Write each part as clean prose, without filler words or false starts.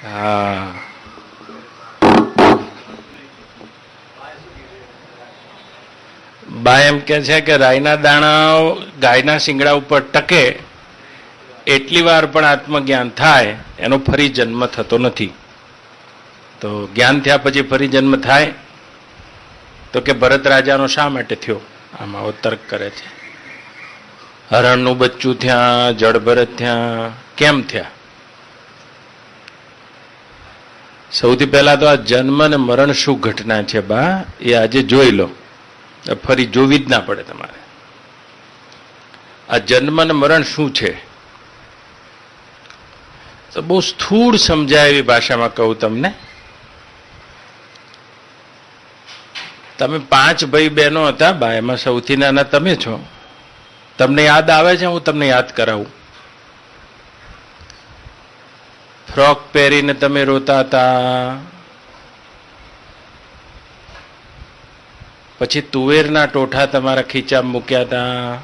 હા, બા એમ કે છે કે રાઈના દાણા ગાયના શિંગડા ઉપર ટકે એટલી વાર પણ આત્મજ્ઞાન થાય એનો ફરી જન્મ થતો નથી. તો જ્ઞાન થયા પછી ફરી જન્મ થાય? તો કે ભરત રાજાનો શા માટે થયો? આમાં આવો તર્ક કરે છે. હરણનું બચ્ચું થયા, જળ ભરત થયા, કેમ થયા? સૌથી પહેલા તો આ જન્મ અને મરણ શું ઘટના છે બા એ આજે જોઈ લો, ફરી જોવી જ ના પડે તમારે. આ જન્મ અને મરણ શું છે તો બહુ સ્થૂળ સમજાય એવી ભાષામાં કહું તમને. તમે 5 ભાઈ બહેનો હતા બા, એમાં સૌથી નાના તમે છો. તમને યાદ આવે છે? હું તમને યાદ કરાવું. ફ્રોક પહેરીને તમે રોતા હતા, પછી તુવેરના ટોઠા તમારા ખીચામાં મૂક્યા હતા.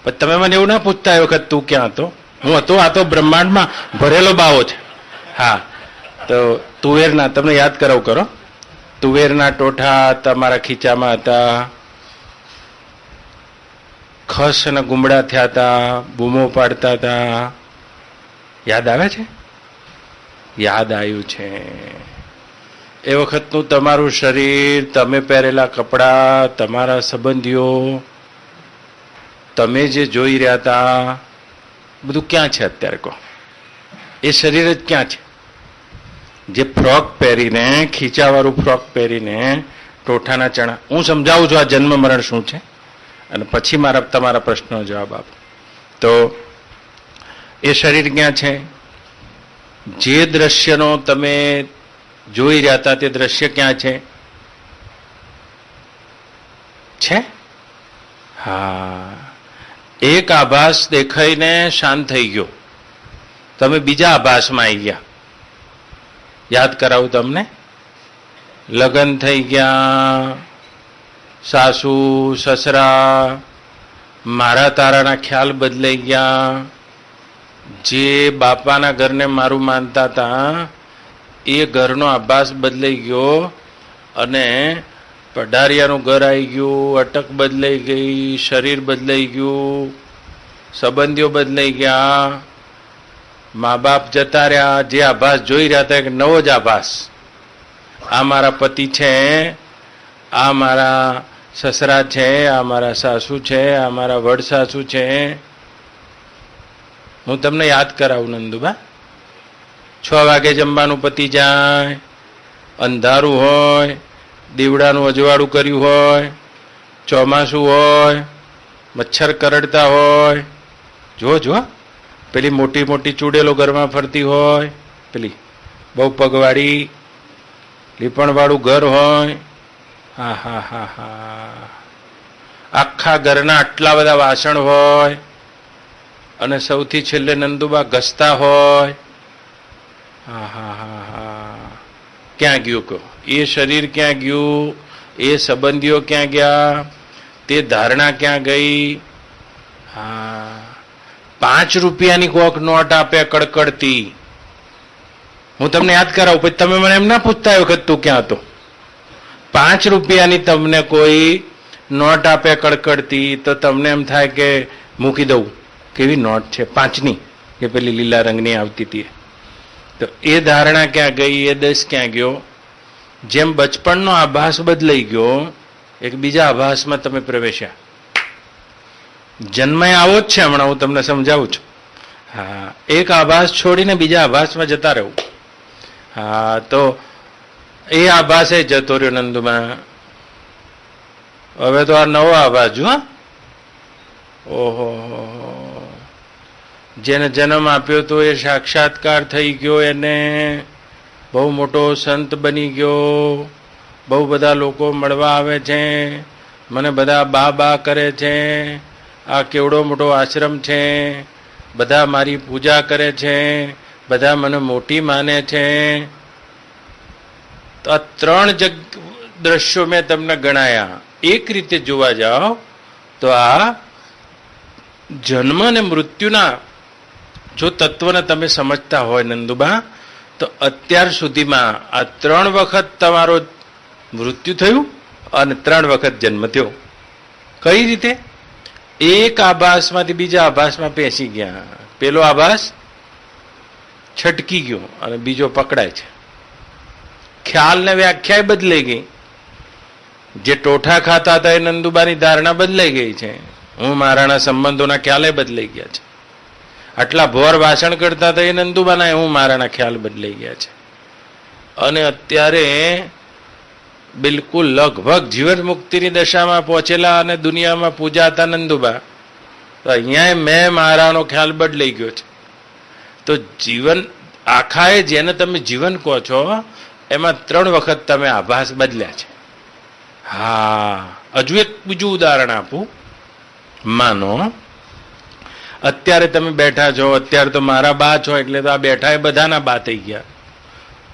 પણ તમે મને એવું ના પૂછતા એ વખત તું ક્યાં હતો? હું હતો, આ તો બ્રહ્માંડમાં ભરેલો બાવો છે. હા, તો તુવેરના, તમને યાદ કરાવું કરો. તુવેરના ટોઠા તમારા ખીચામાં હતા, ખસ અને ગુમડા થયા હતા, બૂમો પાડતા હતા. યાદ આવે છે? યાદ આવ્યું છે. એ વખતનું તમારું શરીર, તમે પહેરેલા કપડાં, તમારા સંબંધીઓ, તમે જે જોઈ રહ્યા હતા, બધું ક્યાં છે અત્યારે? કહો. એ શરીર જ ક્યાં છે? જે ફ્રોક પહેરીને, ખીચાવાળું ફ્રોક પહેરીને, ટોઠાના ચણા. હું સમજાવું છું આ જન્મ મરણ શું છે, અને પછી તમારા પ્રશ્નનો જવાબ આપો. તો એ શરીર ક્યાં છે? જે દ્રશ્યનો તમે જોઈ રહ્યા હતા તે દ્રશ્ય ક્યાં છે? છે? હા, એક આભાસ દેખાઈને શાંત થઈ ગયો, તમે બીજા આભાસમાં આવી ગયા. યાદ કરાવું તમને. લગ્ન થઈ ગયા, સાસુ સસરા, મારા તારાના ખ્યાલ બદલાઈ ગયા. જે બાપાના ઘરને મારું માનતા હતા એ ઘરનો આભાસ બદલાઈ ગયો, અને પઢારિયાનું ઘર આવી ગયું, અટક બદલાઈ ગઈ, શરીર બદલાઈ ગયું, સંબંધીઓ બદલાઈ ગયા, મા બાપ જતા રહ્યા. જે આભાસ જોઈ રહ્યા હતા એક નવો જ આભાસ. આ મારા પતિ છે, આ મારા સસરા છે, આ મારા સાસુ છે, આ મારા વડ સાસુ છે. હું તમને યાદ કરાવું નંદુબા. 6 વાગે જમવાનું પતી જાય, અંધારું હોય, દીવડાનું અજવાળું કર્યું હોય, ચોમાસું હોય, મચ્છર કરડતા હોય. જો પેલી મોટી મોટી ચૂડેલો ઘરમાં ફરતી હોય, પેલી બહુ પગવાળી લીપણવાળું ઘર હોય. હા હા હા હા, આખા ઘરના આટલા બધા વાસણ હોય, અને સૌથી છેલ્લે નંદુબા ઘસતા હોય. હા હા હા હા, ક્યાં ગયું કહો? એ શરીર ક્યાં ગયું? એ સંબંધીઓ ક્યાં ગયા? તે ધારણા ક્યાં ગઈ? હા, 5 રૂપિયાની કોક નોટ આપે કડકડતી. હું તમને યાદ કરાવું, પછી તમે મને એમ ના પૂછતા વખત તું ક્યાં હતો? 5 રૂપિયાની તમને કોઈ નોટ આપે કડકડતી, તો તમને એમ થાય કે મૂકી દઉં. કેવી નોટ છે? 5ની, કે પેલી લીલા રંગની આવતી હતી. તો એ ધારણા ક્યાં ગઈ? એ દેશ ક્યાં ગયો? જેમ બચપણનો આભાસ બદલાઈ ગયો, એક બીજા આભાસમાં તમે પ્રવેશ્યા. જન્મય આવો જ છે. હમણાં હું તમને સમજાવું છું. હા, એક આભાસ છોડીને બીજા આભાસમાં જતા રહેવું. હા, તો એ આભાસે જતો રહ્યો નંદુમાં. હવે તો આ નવો આભાસ જો. ઓહો, જેને જન્મ આપ્યો તો એ સાક્ષાત્કાર થઈ ગયો, એને બહુ મોટો સંત બની ગયો. બહુ બધા લોકો મળવા આવે છે, મને બધા બા બા કરે છે. આ કેવડો મોટો આશ્રમ છે, બધા મારી પૂજા કરે છે, બધા મને મોટી માને છે. તો આ 3 દ્રશ્યો મેં તમને ગણાયા. એક રીતે જોવા જાઓ તો આ જન્મ અને મૃત્યુના જો તત્વને તમે સમજતા હોય નંદુબા, તો અત્યાર સુધીમાં આ 3 વખત તમારો મૃત્યુ થયું અને 3 વખત જન્મ થયો. કઈ રીતે? એક આભાસમાંથી બીજા આભાસમાં પેસી ગયા. પેલો આભાસ છટકી ગયો અને બીજો પકડાય છે. ખ્યાલને વ્યાખ્યા બદલાઈ ગઈ. જે ટોઠા ખાતા હતા એ નંદુબાની ધારણા બદલાઈ ગઈ છે. હું મારાના સંબંધોના ખ્યાલે બદલાઈ ગયા છે. આટલા ભોર ભાષણ કરતા હતા એ નંદુબાના હું મારાના ખ્યાલ બદલાઈ ગયા છે. અને અત્યારે બિલકુલ લગભગ જીવન મુક્તિની દશામાં પહોંચેલા અને દુનિયામાં પૂજાતા નંદુબા, તો અહીંયા મેં મારાનો ખ્યાલ બદલાઈ ગયો છે. તો જીવન આખાએ જેને તમે જીવન કહો છો એમાં 3 વખત તમે આભાસ બદલ્યા છે. હા, હજુ એક બીજું ઉદાહરણ આપું. માનો અત્યારે તમે બેઠા છો, અત્યારે તો મારા બા છો એટલે તો આ બેઠા એ બધાના બા થઈ ગયા.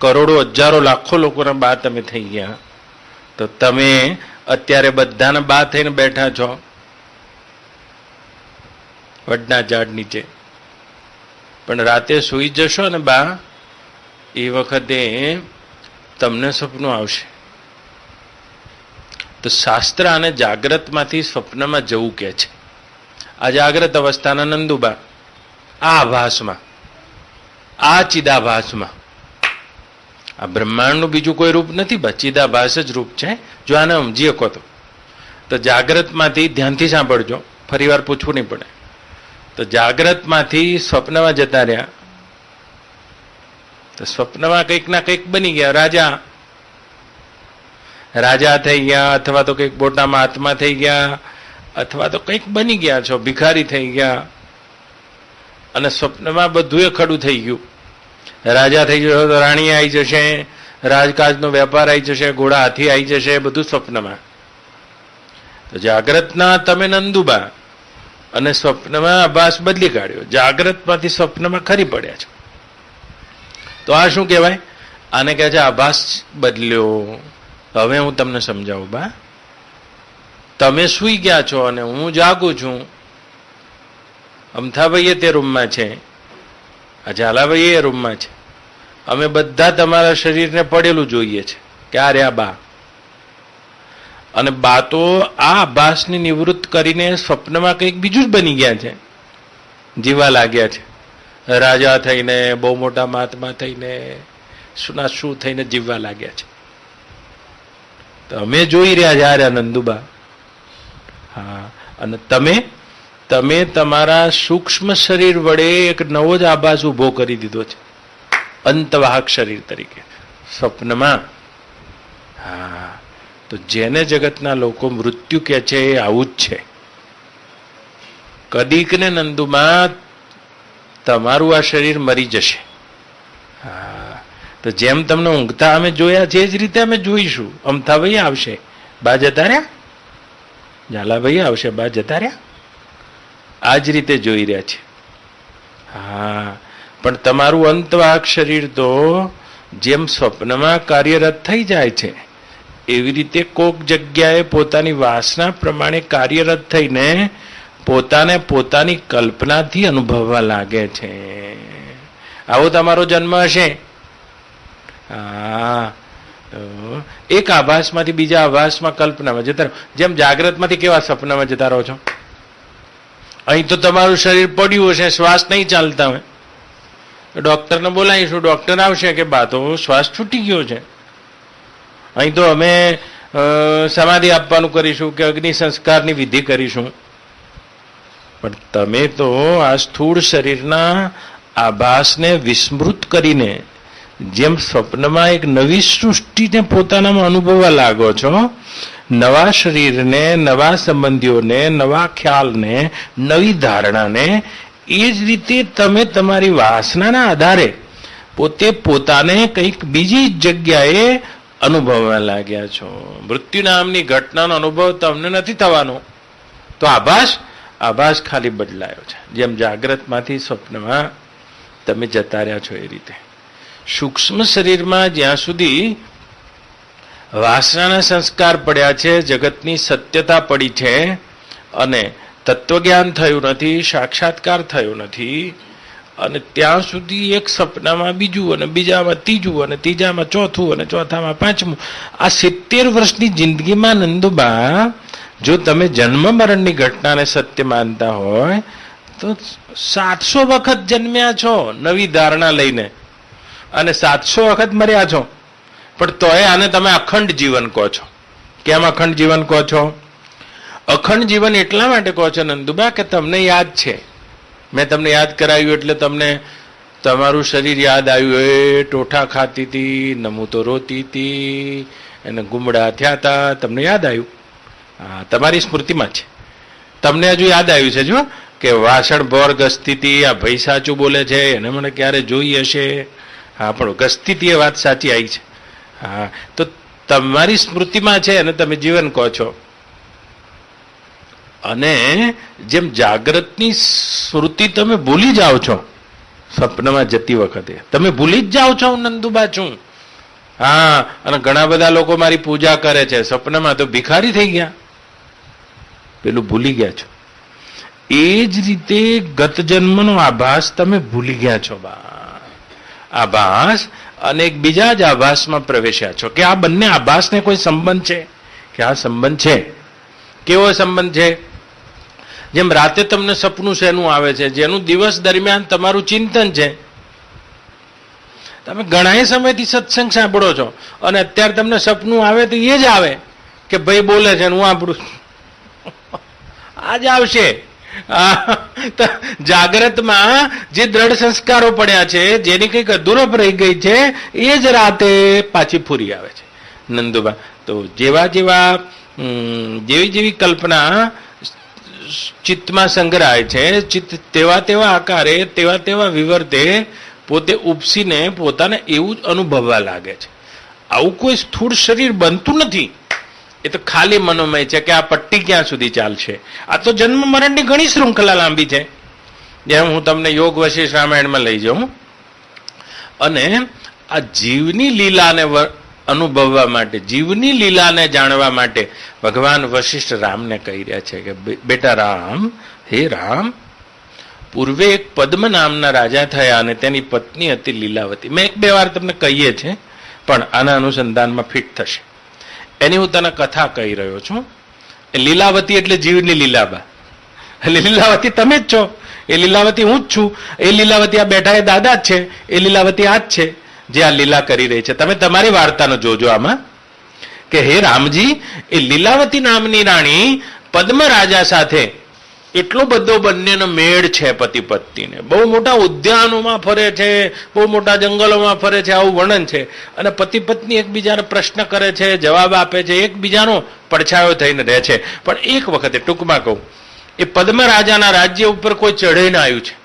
કરોડો હજારો લાખો લોકોના બા તમે થઈ ગયા. તો તમે અત્યારે બધાના બા થઈને બેઠા છો વડના ઝાડ નીચે, પણ રાતે સૂઈ જશો ને બા, એ વખતે તમને સપનું આવશે. તો શાસ્ત્ર આને જાગ્રતમાંથી સ્વપ્નમાં જવું કે છે. આ જાગ્રત અવસ્થાના નંદુબા આ આભાસમાં, આ ચિદાભાસમાં, આ બ્રહ્માંડનું બીજું કોઈ રૂપ નથી, બસ ચિદાભાસ જ રૂપ છે. જો આને સમજી શકો તો જાગ્રતમાંથી ધ્યાનથી સાંભળજો, ફરી વાર પૂછવું નહીં પડે. તો જાગ્રતમાંથી સ્વપ્નમાં જતા રહ્યા. તો સ્વપ્નમાં કંઈક ના કંઈક બની ગયા. રાજા થઈ ગયા, અથવા તો કંઈક મોટા મહાત્મા થઈ ગયા, અથવા તો કંઈક બની ગયા છો, ભિખારી થઈ ગયા. અને સ્વપ્નમાં બધું એ ખડું થઈ ગયું. રાજા થઈ જશો તો રાણી આવી જશે, રાજકાજનો વેપાર આવી જશે, ઘોડા હાથી આવી જશે, બધું સ્વપ્નમાં. તો જાગ્રતના તમે નંદુબા અને સ્વપ્નમાં આભાસ બદલી કાઢ્યો. જાગ્રતમાંથી સ્વપ્નમાં ખરી પડ્યા છો. તો આ શું કહેવાય? આને કહે છે આભાસ બદલ્યો. હવે હું તમને સમજાવું બા. તમે સૂઈ ગયા છો અને હું જાગું છું. અમથાભાઈ તે રૂમમાં છે, આ ઝાલાભાઈ એ રૂમમાં છે. અમે બધા તમારા શરીરને પડેલું જોઈએ છે કે આ રહ્યા બા. અને બા તો આ આભાસની નિવૃત્ત કરીને સ્વપ્નમાં કંઈક બીજું જ બની ગયા છે, જીવા લાગ્યા છે. રાજા થઈને, બહુ મોટા મહાત્મા થઈને, શું થઈને જીવવા લાગ્યા છે. તો અમે જોઈ રહ્યા છે આ રહ્યા નંદુબા. હા, અને તમે તમારા સૂક્ષ્મ શરીર વડે એક નવો જ આભાસ ઉભો કરી દીધો છે, અંતવાહક શરીર તરીકે સ્વપ્નમાં. હા, તો જેને જગતના લોકો મૃત્યુ કહે છે એ આવું જ છે. કદીક ને નંદુમાં તમારું આ શરીર મરી જશે. હા, તો જેમ તમને ઊંઘતા અમે જોયા છે એ જ રીતે અમે જોઈશું. અમથાભાઈ આવશે, બા જતા રહ્યા. ઝાલાભાઈ આવશે, બા જતા રહ્યા. આ જ રીતે જોઈ રહ્યા છે. હા, પણ તમારું અંતવાહક શરીર તો જેમ સ્વપ્નમાં કાર્યરત થઈ જાય છે એવી રીતે કોક જગ્યાએ પોતાની વાસના પ્રમાણે કાર્યરત થઈને પોતાને પોતાની કલ્પનાથી અનુભવવા લાગે છે. આવો તમારો જન્મ હશે. હા, એક આભાસમાંથી બીજા આભાસમાં કલ્પનામાં જતા રહો. જેમ જાગ્રતમાંથી કેવા સપનામાં જતા રહો છો. અહીં તો તમારું શરીર પડ્યું હશે, શ્વાસ નહીં ચાલતા હોય. ડોક્ટરને બોલાવીશું, ડોક્ટર આવશે કે બા તો શ્વાસ છૂટી ગયો છે. અહીં તો અમે સમાધિ આપવાનું કરીશું કે અગ્નિ સંસ્કારની વિધિ કરીશું. પણ તમે તો આ સ્થૂળ શરીરના આભાસને વિસ્મૃત કરીને જેમ સ્વપ્નમાં એક નવી સૃષ્ટિને પોતાનામાં અનુભવવા લાગો છો, નવા શરીરને, નવા સંબંધીઓને, નવા ખ્યાલને, નવી ધારણાને, એ જ રીતે તમે તમારી વાસનાના આધારે પોતે પોતાને કંઈક બીજી જગ્યાએ અનુભવવા લાગ્યા છો. મૃત્યુ નામની ઘટનાનો અનુભવ તમને નથી થવાનો. તો આભાસ ખાલી બદલાયો છે. જેમ જાગ્રતમાંથી સ્વપ્નમાં તમે જતા રહ્યા છો એ રીતે સૂક્ષ્મ શરીરમાં જ્યાં સુધી વાસનાના સંસ્કાર પડ્યા છે, જગતની સત્યતા પડી છે અને તત્વજ્ઞાન થયું નથી, સાક્ષાત્કાર થયો નથી, અને ત્યાં સુધી એક સપનામાં બીજું અને બીજામાં ત્રીજું અને ત્રીજામાં ચોથું અને ચોથામાં પાંચમું. આ 70 વર્ષની જિંદગીમાં નંદુબા જો તમે જન્મ મરણની ઘટનાને સત્ય માનતા હોય તો 700 વખત જન્મ્યા છો નવી ધારણા લઈને અને 700 વખત મર્યા છો, પણ તોય આને તમે અખંડ જીવન કહો છો. કેમ અખંડ જીવન કહો છો? અખંડ જીવન એટલા માટે કહો છો નંદુબા કે તમને યાદ છે, મેં તમને યાદ કરાવ્યું એટલે તમને તમારું શરીર યાદ આવ્યું. એ ટોઠા ખાતી હતી, નમું તો રોતી હતી, એને ગુમડા થયા હતા, તમને યાદ આવ્યું. હા, તમારી સ્મૃતિમાં છે, તમને હજુ યાદ આવ્યું છે જો કે વાસણ ભોર ગસતી હતી, આ ભાઈ સાચું બોલે છે, એને મને ક્યારે જોઈ હશે. હા, પણ ગસતી હતી એ વાત સાચી આવી છે. હા, તો તમારી સ્મૃતિમાં છે અને તમે જીવન કહો છો. અને જેમ જાગ્રતની સ્મૃતિ તમે ભૂલી જાઓ છો, સ્વપ્નમાં જતી વખતે તમે ભૂલી જ જાઓ છો હું નંદુબા છું. હા, અને ઘણા બધા લોકો મારી પૂજા કરે છે, સપનામાં તો ભિખારી થઈ ગયા, પેલું ભૂલી ગયા છો. એ જ રીતે ગત જન્મનો આભાસ તમે ભૂલી ગયા છો બા. આભાસ અને એક બીજા જ આભાસમાં પ્રવેશ્યા છો કે આ બંને આભાસને કોઈ સંબંધ છે કે આ સંબંધ છે. કેવો સંબંધ છે? જેમ રાતે તમને સપનું શેનું આવે છે, જેનું દિવસ દરમિયાન તમારું ચિંતન છે. તમે ઘણા સમયથી સત્સંગ સાંભળો છો અને અત્યારે તમને સપનું આવે તો એ જ આવે કે ભાઈ બોલે છે હું સાંભળું, આજ આવશે. જાગ્રતમાં જે દ્રઢ સંસ્કારો પડ્યા છે, જેની કંઈક અધૂરપ રહી ગઈ છે, એ જ રાતે પાછી ફૂરી આવે છે નંદુબા. તો જેવી જેવી કલ્પના ચિત્તમાં સંગ્રહાય છે, ચિત્ત તેવા તેવા આકારે તેવા તેવા વિવર્તે પોતે ઉપસીને પોતાને એવું જ અનુભવવા લાગે છે. આવું કોઈ સ્થૂળ શરીર બનતું નથી, એ તો ખાલી મનોમય છે કે આ પટ્ટી ક્યાં સુધી ચાલશે. આ તો જન્મ મરણની ઘણી શૃંખલા લાંબી છે. જેમ હું તમને યોગ વશિષ્ઠ રામાયણમાં લઈ જાઉં અને આ જીવની લીલાને અનુભવવા માટે, જીવની લીલાને જાણવા માટે ભગવાન વશિષ્ઠ રામને કહી રહ્યા છે કે બેટા રામ, હે રામ, પૂર્વે એક પદ્મ નામના રાજા થયા અને તેની પત્ની હતી લીલાવતી. મેં 1-2 વાર તમને કહીએ છે, પણ આના અનુસંધાનમાં ફિટ થશે. એની હું તને કથા કહી રહ્યો છું. એ લીલાવતી એટલે જીવની લીલાબા. લીલાવતી તમે જ છો, એ લીલાવતી હું જ છું. એ લીલાવતી આ બેઠા એ દાદા જ છે, એ લીલાવતી આ જ છે જે આ લીલા કરી રહી છે. તમે તમારી વાર્તાનો જોજો આમાં કે હે રામજી, એ લીલાવતી નામની રાણી પદ્મ રાજા સાથે એટલો બધો બંનેનો મેળ છે, પતિ પત્નીને. બહુ મોટા ઉદ્યાનોમાં ફરે છે, બહુ મોટા જંગલોમાં ફરે છે, આવું વર્ણન છે. અને પતિ પત્ની એકબીજાને પ્રશ્ન કરે છે, જવાબ આપે છે, એકબીજાનો પડછાયો થઈને રહે છે. પણ એક વખતે ટૂંકમાં કહું, એ પદ્મ રાજાના રાજ્ય ઉપર કોઈ ચઢીને આવ્યું છે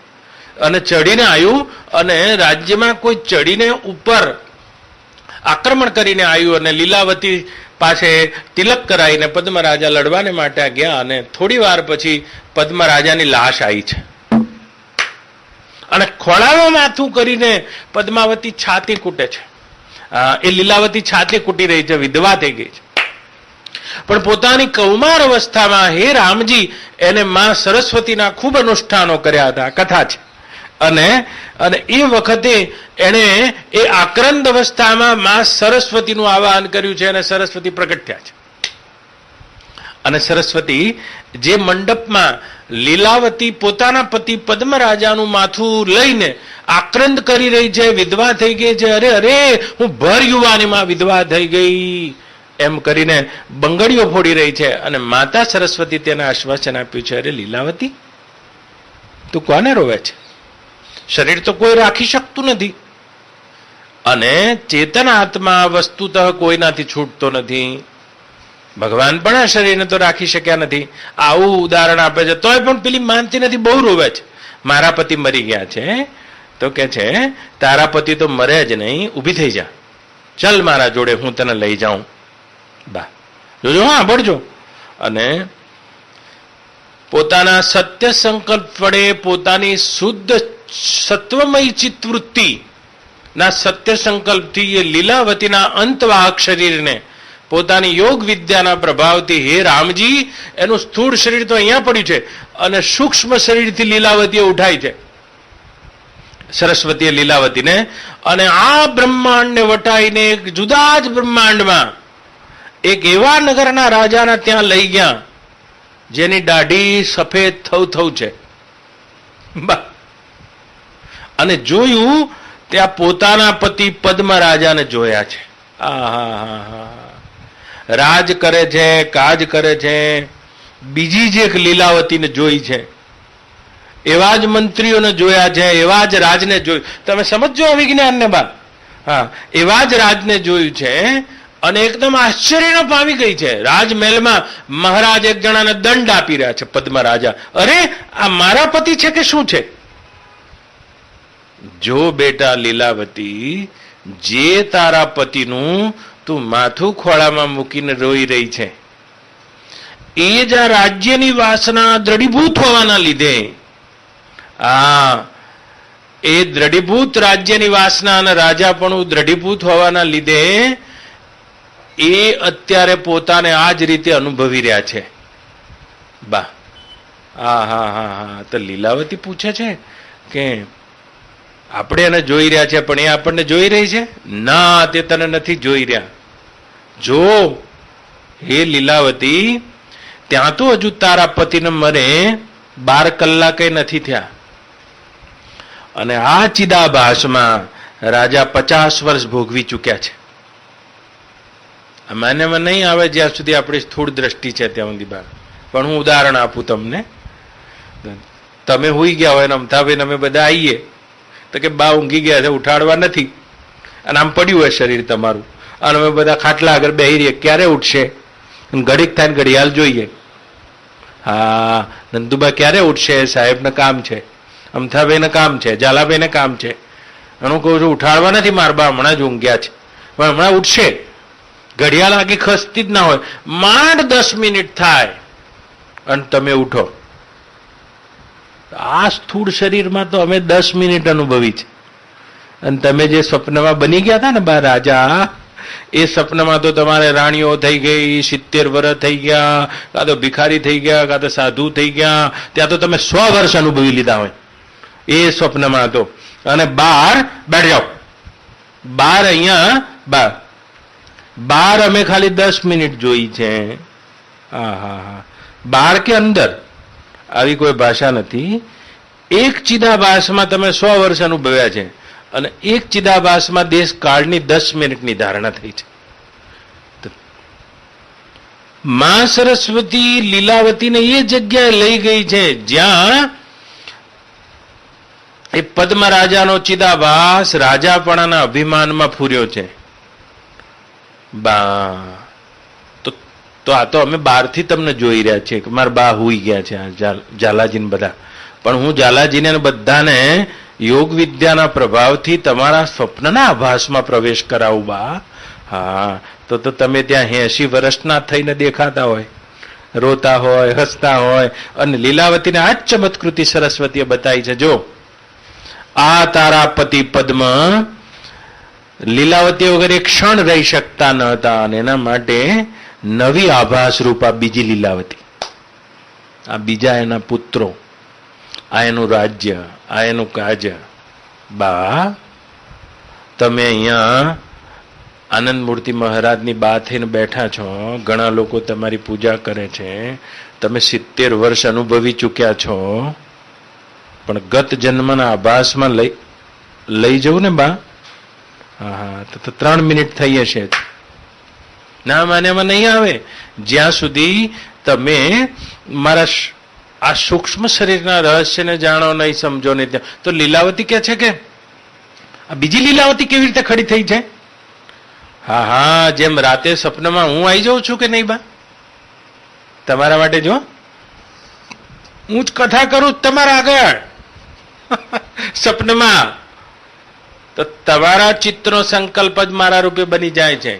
અને ચડીને આવ્યું અને રાજ્યમાં કોઈ ચડીને ઉપર આક્રમણ કરીને આવ્યું અને લીલાવતી પાસે તિલક કરાવીને પદ્મ રાજા લડવાને માટે ગયા અને થોડી વાર પછી પદ્મ રાજાની લાશ આવી છે અને ખોળામાં માથું કરીને પદ્માવતી છાતી કૂટે છે. એ લીલાવતી છાતી કૂટી રહી છે, વિધવા થઈ ગઈ છે. પણ પોતાની કૌમાર અવસ્થામાં હે રામજી એને માં સરસ્વતીના ખૂબ અનુષ્ઠાનો કર્યા હતા, કથા છે. અને એ વખતે એણે એ આક્રંદ અવસ્થામાં માં સરસ્વતીનું આવાહન કર્યું છે અને સરસ્વતી પ્રગટ થયા છે. અને સરસ્વતી જે મંડપમાં લીલાવતી પોતાના પતિ પદ્મરાજાનું માથું લઈને આક્રંદ કરી રહી છે, વિધવા થઈ ગઈ છે, અરે અરે હું ભર યુવાનીમાં વિધવા થઈ ગઈ એમ કરીને બંગડીઓ ફોડી રહી છે. અને માતા સરસ્વતી તેને આશ્વાસન આપ્યું છે, અરે લીલાવતી, તું કોને રોવે છે? શરીર તો કોઈ રાખી શકતું નથી અને ચેતન આત્મા વસ્તુતઃ કોઈનાથી છૂટતો નથી. ભગવાન પણ આ શરીરને તો રાખી શક્યા નથી. આવું ઉદાહરણ આપે છે, તોય પણ પેલી માનતી નથી, બહુ રોવે છે. મારા પતિ મરી ગયા છે તો કે છે તારા પતિ તો મરે જ નહીં, ઊભી થઈ જા, ચલ મારા જોડે, હું તને લઈ જાઉં. બા જોજો, હા ભળજો. અને પોતાના સત્ય સંકલ્પ વડે પોતાની શુદ્ધ સત્વમય ચિત્તવૃત્તિ ના સત્ય સંકલ્પથી એ લીલાવતીના અંતવાહક શરીરને પોતાની યોગ વિદ્યાના પ્રભાવથી હે રામજી એનું સ્થૂળ શરીર તો અહીંયા પડ્યું છે અને સૂક્ષ્મ શરીરથી લીલાવતીએ ઉઠાય છે. સરસ્વતીએ લીલાવતીને, અને આ બ્રહ્માંડને વટાઈને એક જુદા જ બ્રહ્માંડમાં એક એવા નગરના રાજાને ત્યાં લઈ ગયા જેની દાઢી સફેદ થવ છે, અને જોયું ત્યાં પોતાના પતિ પદ્મરાજાને જોયા છે. રાજ કરે છે, કાજ કરે છે. બીજી જ એક લીલાવતીને જોઈ છે, એવા જ મંત્રીઓને જોયા છે, એવા જ રાજને જોયું. તમે સમજો આ વિજ્ઞાનને બા. હા, એવા જ રાજને જોયું છે, અને એકદમ આશ્ચર્ય પામી ગઈ છે. રાજમહેલમાં મહારાજ એક જણાને દંડ આપી રહ્યા છે, પદ્મરાજા. અરે, આ મારા પતિ છે કે શું છે? જો બેટા લીલાવતી, જે તારા પતિનું તું માથું ખોળામાં મૂકીને રોઈ રહી છે, એ જ આ રાજ્યની વાસના દ્રઢીભૂત હોવાના લીધે, એ દ્રઢીભૂત રાજ્યની વાસના અને રાજાપણું દ્રઢીભૂત હોવાના લીધે એ અત્યારે પોતાને આ જ રીતે અનુભવી રહ્યા છે. બા, તો લીલાવતી પૂછે છે કે આપણે એને જોઈ રહ્યા છે, પણ એ આપણને જોઈ રહી છે? ના, તે તને નથી જોઈ રહ્યા. જો હે લીલાવતી, ત્યાં તો હજુ તારા પતિને મરે 12 કલાકે નથી થયા, અને આ ચિદાભાસમાં રાજા 50 વર્ષ ભોગવી ચૂક્યા છે. માન્યમાં નહીં આવે જ્યાં સુધી આપણી સ્થૂળ દ્રષ્ટિ છે ત્યાં સુધી બહાર. પણ હું ઉદાહરણ આપું તમને. તમે હુઈ ગયા હોય ને અમથાબેન અમે બધા આવીએ તો કે બા ઊંઘી ગયા છે, ઉઠાડવા નથી, અને આમ પડ્યું હોય શરીર તમારું, અને અમે બધા ખાટલા આગળ બેહી રહીએ, ક્યારે ઉઠશે? ઘડીક થાય ને ઘડિયાળ જોઈએ. હા, નંદુબા ક્યારે ઉઠશે? સાહેબને કામ છે, અમથાભાઈને કામ છે, ઝાલાભાઈને કામ છે. હું કહું છું ઉઠાડવા નથી મારબા, હમણાં જ ઊંઘ્યા છે, પણ હમણાં ઉઠશે. ઘડિયાળ આગી ખસતી જ ના હોય, માંડ 10 મિનિટ થાય અને તમે ઉઠો. આ સ્થૂળ શરીરમાં તો અમે 10 મિનિટ અનુભવી છે. અને તમે જે સ્વપ્નમાં બની ગયા હતા ને બા રાજા, એ સપનામાં તો તમારે રાણીઓ થઈ ગઈ, 70 વર્ષ થઈ ગયા, કાં તો ભિખારી થઈ ગયા, કાં તો સાધુ થઈ ગયા. ત્યાં તો તમે 100 વર્ષ અનુભવી લીધા હોય એ સ્વપ્નમાં તો. અને બાર બેઠ જાઓ, બાર અહીંયા બાર અમે ખાલી 10 મિનિટ જોઈ છે. બાર કે અંદર આવી કોઈ ભાષા નથી. એક ચિદાભાસમાં તમે 100 વર્ષ અનુભવ્યા છે, અને એક ચિદાભાસમાં દેશ કાળની 10 મિનિટની ધારણા થઈ છે. માં સરસ્વતી લીલાવતીને એ જગ્યાએ લઈ ગઈ છે જ્યાં એ પદ્મરાજાનો ચિદાભાસ રાજાપણાના અભિમાનમાં ફૂર્યો છે. તો આ તો અમે બહારથી તમને જોઈ રહ્યા છીએ કે મારા બા હુઈ ગયા છે, ઝાલાજીને બધા. પણ હું ઝાલાજીને બધાને યોગ વિદ્યાના પ્રભાવથી તમારા સ્વપ્નના આભાસમાં પ્રવેશ કરાવું બા. હા, તો તમે ત્યાં 80 વર્ષના થઈને દેખાતા હોય, રોતા હોય, હસતા હોય. અને લીલાવતીને આ જ ચમત્કૃતિ સરસ્વતીએ બતાવી છે. જો આ તારા પતિ પદ્મ લીલાવતી વગર એક ક્ષણ રહી શકતા ન હતા, અને એના માટે નવી આભાસ રૂપા બીજી લીલાવતી, આ બીજા એના પુત્રો, આ એનું રાજ્ય, આ એનું કાજ. બા, તમે અહીંયા આનંદ મૂર્તિ મહારાજની બા થઈને બેઠા છો, ઘણા લોકો તમારી પૂજા કરે છે, તમે 70 વર્ષ અનુભવી ચૂક્યા છો, પણ ગત જન્મના આભાસમાં લઈ જવું ને બા. હા, તો 3 મિનિટ થઈ હશે. ના, માન્યામાં નહીં આવે જ્યાં સુધી તમે મારા આ સૂક્ષ્મ શરીરના રહસ્યને જાણો નહીં, સમજો નહીં. ત્યાં તો લીલાવતી કે છે કે આ બીજી લીલાવતી કેવી રીતે ખડી થઈ છે? હા, જેમ રાતે સપનામાં હું આવી જાઉં છું કે નહીં બા તમારા માટે. જો હું જ કથા કરું તમારા આગળ સપનામાં, તો તમારા ચિત્તનો સંકલ્પ જ મારા રૂપે બની જાય છે.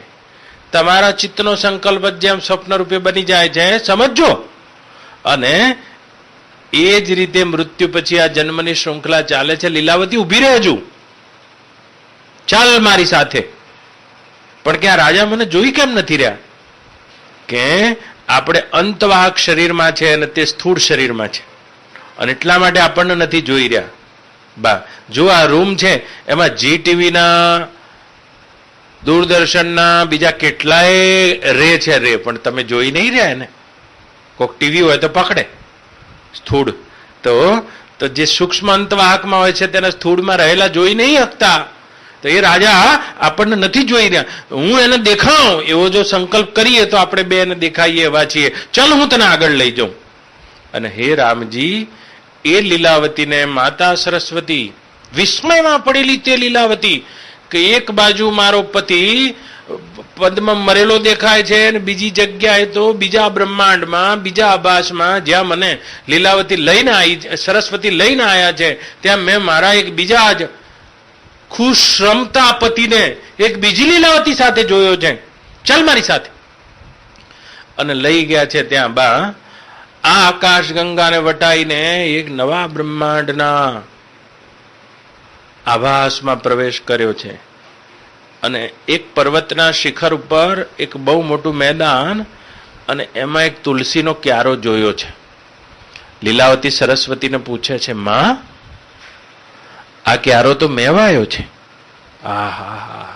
તમારા ચિત્તનો સંકલ્પ જ જેમ સ્વપ્ન રૂપે બની જાય છે, સમજો. અને એ જ રીતે મૃત્યુ પછી આ જન્મની શૃંખલા ચાલે છે. લીલાવતી ઉભી રહે, હજુ ચાલ મારી સાથે. પણ કે આ રાજા મને જોઈ કેમ નથી રહ્યા? કે આપણે અંતવાહક શરીરમાં છે અને તે સ્થૂળ શરીરમાં છે, અને એટલા માટે આપણને નથી જોઈ રહ્યા. બા જો આ રૂમ છે એમાં જી ટીવીના, દૂરદર્શનના બીજા કેટલાય રે છે રે, પણ તમે જોઈ નહીં રહ્યા ને. કોઈક ટીવી હોય તો પકડે સ્થૂળ, તો જે સૂક્ષ્મ અંતવાહકમાં હોય છે તેના સ્થૂળમાં રહેલા જોઈ નહીં શકતા. તો એ રાજા આપણને નથી જોઈ રહ્યા. હું એને દેખાઉં એવો જો સંકલ્પ કરીએ તો આપણે બે એને દેખાઈએ એવા છીએ. ચાલ હું તને આગળ લઈ જાઉં. અને હે રામજી, એ લીલાવતીને માતા સરસ્વતી વિસ્મયમાં પડેલી તે લીલાવતી કે એક બાજુ મારો પતિ પદમાં મરેલો દેખાય છે અને બીજી જગ્યાએ તો બીજા બ્રહ્માંડમાં, બીજા આભાસમાં જ્યાં મને લીલાવતી લઈને આવી, સરસ્વતી લઈને આવ્યા છે, ત્યાં મેં મારા એક બીજા જ ખુશ રમતા પતિને એક બીજી લીલાવતી સાથે જોયો છે. ચાલ મારી સાથે. અને લઈ ગયા છે ત્યાં બા આ આકાશ ગંગાને વટાઈને એક નવા બ્રહ્માંડના આભાસમાં પ્રવેશ કર્યો છે. અને એક પર્વતના શિખર ઉપર એક બહુ મોટું મેદાન અને એમાં એક તુલસીનો ક્યારો જોયો છે. લીલાવતી સરસ્વતીને પૂછે છે, માં આ ક્યારો તો મેવાયો છે. આહા,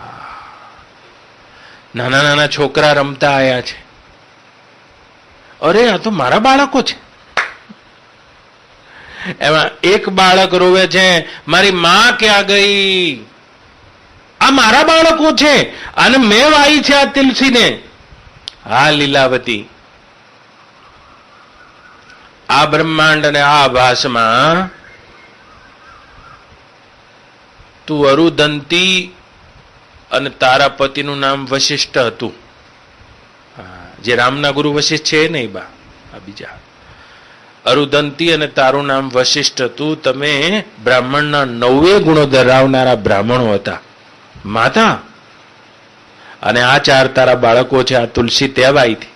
નાના નાના છોકરા રમતા આયા છે. અરે આ તો મારા બાળકો છે. એમાં એક બાળક રોવે છે, મારી માં ક્યાં ગઈ? આ મારા બાળકો છે અને મેં વાઈ છે આ તુલસીને. હા લીલાવતી, આ બ્રહ્માંડ અને આ આભાસમાં તું અરુદંતી અને તારા પતિનું નામ વશિષ્ઠ હતું. જે રામના ગુરુ વશિષ્ઠ છે નહીં બા, આ બીજા. અરુદંતી અને તારું નામ વશિષ્ઠ હતું. તમે બ્રાહ્મણના 9 ગુણો ધરાવનારા બ્રાહ્મણો હતા માતા. અને આ 4 તારા બાળકો છે. આ તુલસી તેવાઈ થી.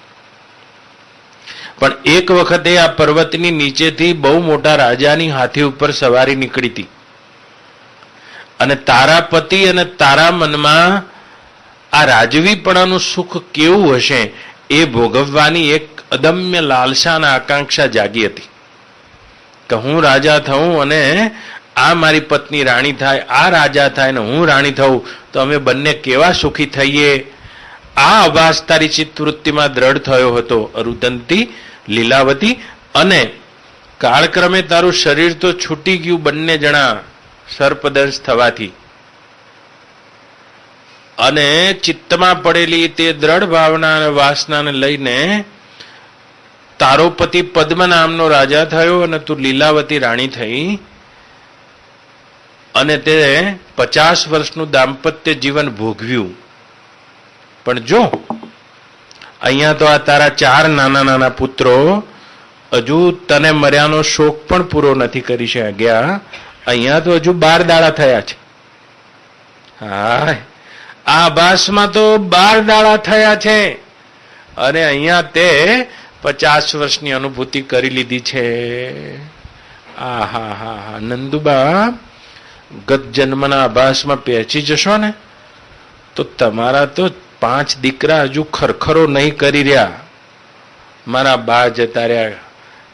પણ એક વખતે આ પર્વતની નીચેથી બહુ મોટા રાજાની હાથી ઉપર સવારી નીકળી હતી અને તારા પતિ અને તારા મનમાં આ રાજવીપણાનું સુખ કેવું હશે એ ભોગવવાની એક અદમ્ય લાલસા અને આકાંક્ષા જાગી હતી કે હું રાજા થઉં અને આ મારી પત્ની રાણી થાય, આ રાજા થાય ને હું રાણી થઉં તો અમે બંને કેવા સુખી થઈએ. આ આભાસ તારી ચિત્તવૃત્તિમાં દ્રઢ થયો હતો અરુદંતી, લીલાવતી. અને કાળક્રમે તારું શરીર તો છૂટી ગયું બંને જણા સર્પદંશ થવાથી. અને ચિત્તમાં પડેલી તે દ્રઢ ભાવના અને વાસનાને લઈને તારો પતિ પદ્મ નામનો રાજા થયો અને તું લીલાવતી રાણી થઈ. અને તે 50 વર્ષનું દાંપત્ય જીવન ભોગવ્યું. પણ જો અહીંયા તો આ તારા 4 નાના નાના પુત્રો હજુ તને મર્યાનો શોક પણ પૂરો નથી કરી શક્યા. અહીંયા તો હજુ 12 દાડા થયા છે. હા, આ આભાસમાં તો 12 દાડા થયા છે અને અહીંયા તે 50 વર્ષની અનુભૂતિ કરી લીધી છે. આ હા હા હા નંદુબા, ગત જન્મના આભાસમાં પહેચી જશો ને તો તમારા તો 5 દીકરા હજુ ખરખરો નહીં કરી રહ્યા. મારા બા જતા રહ્યા.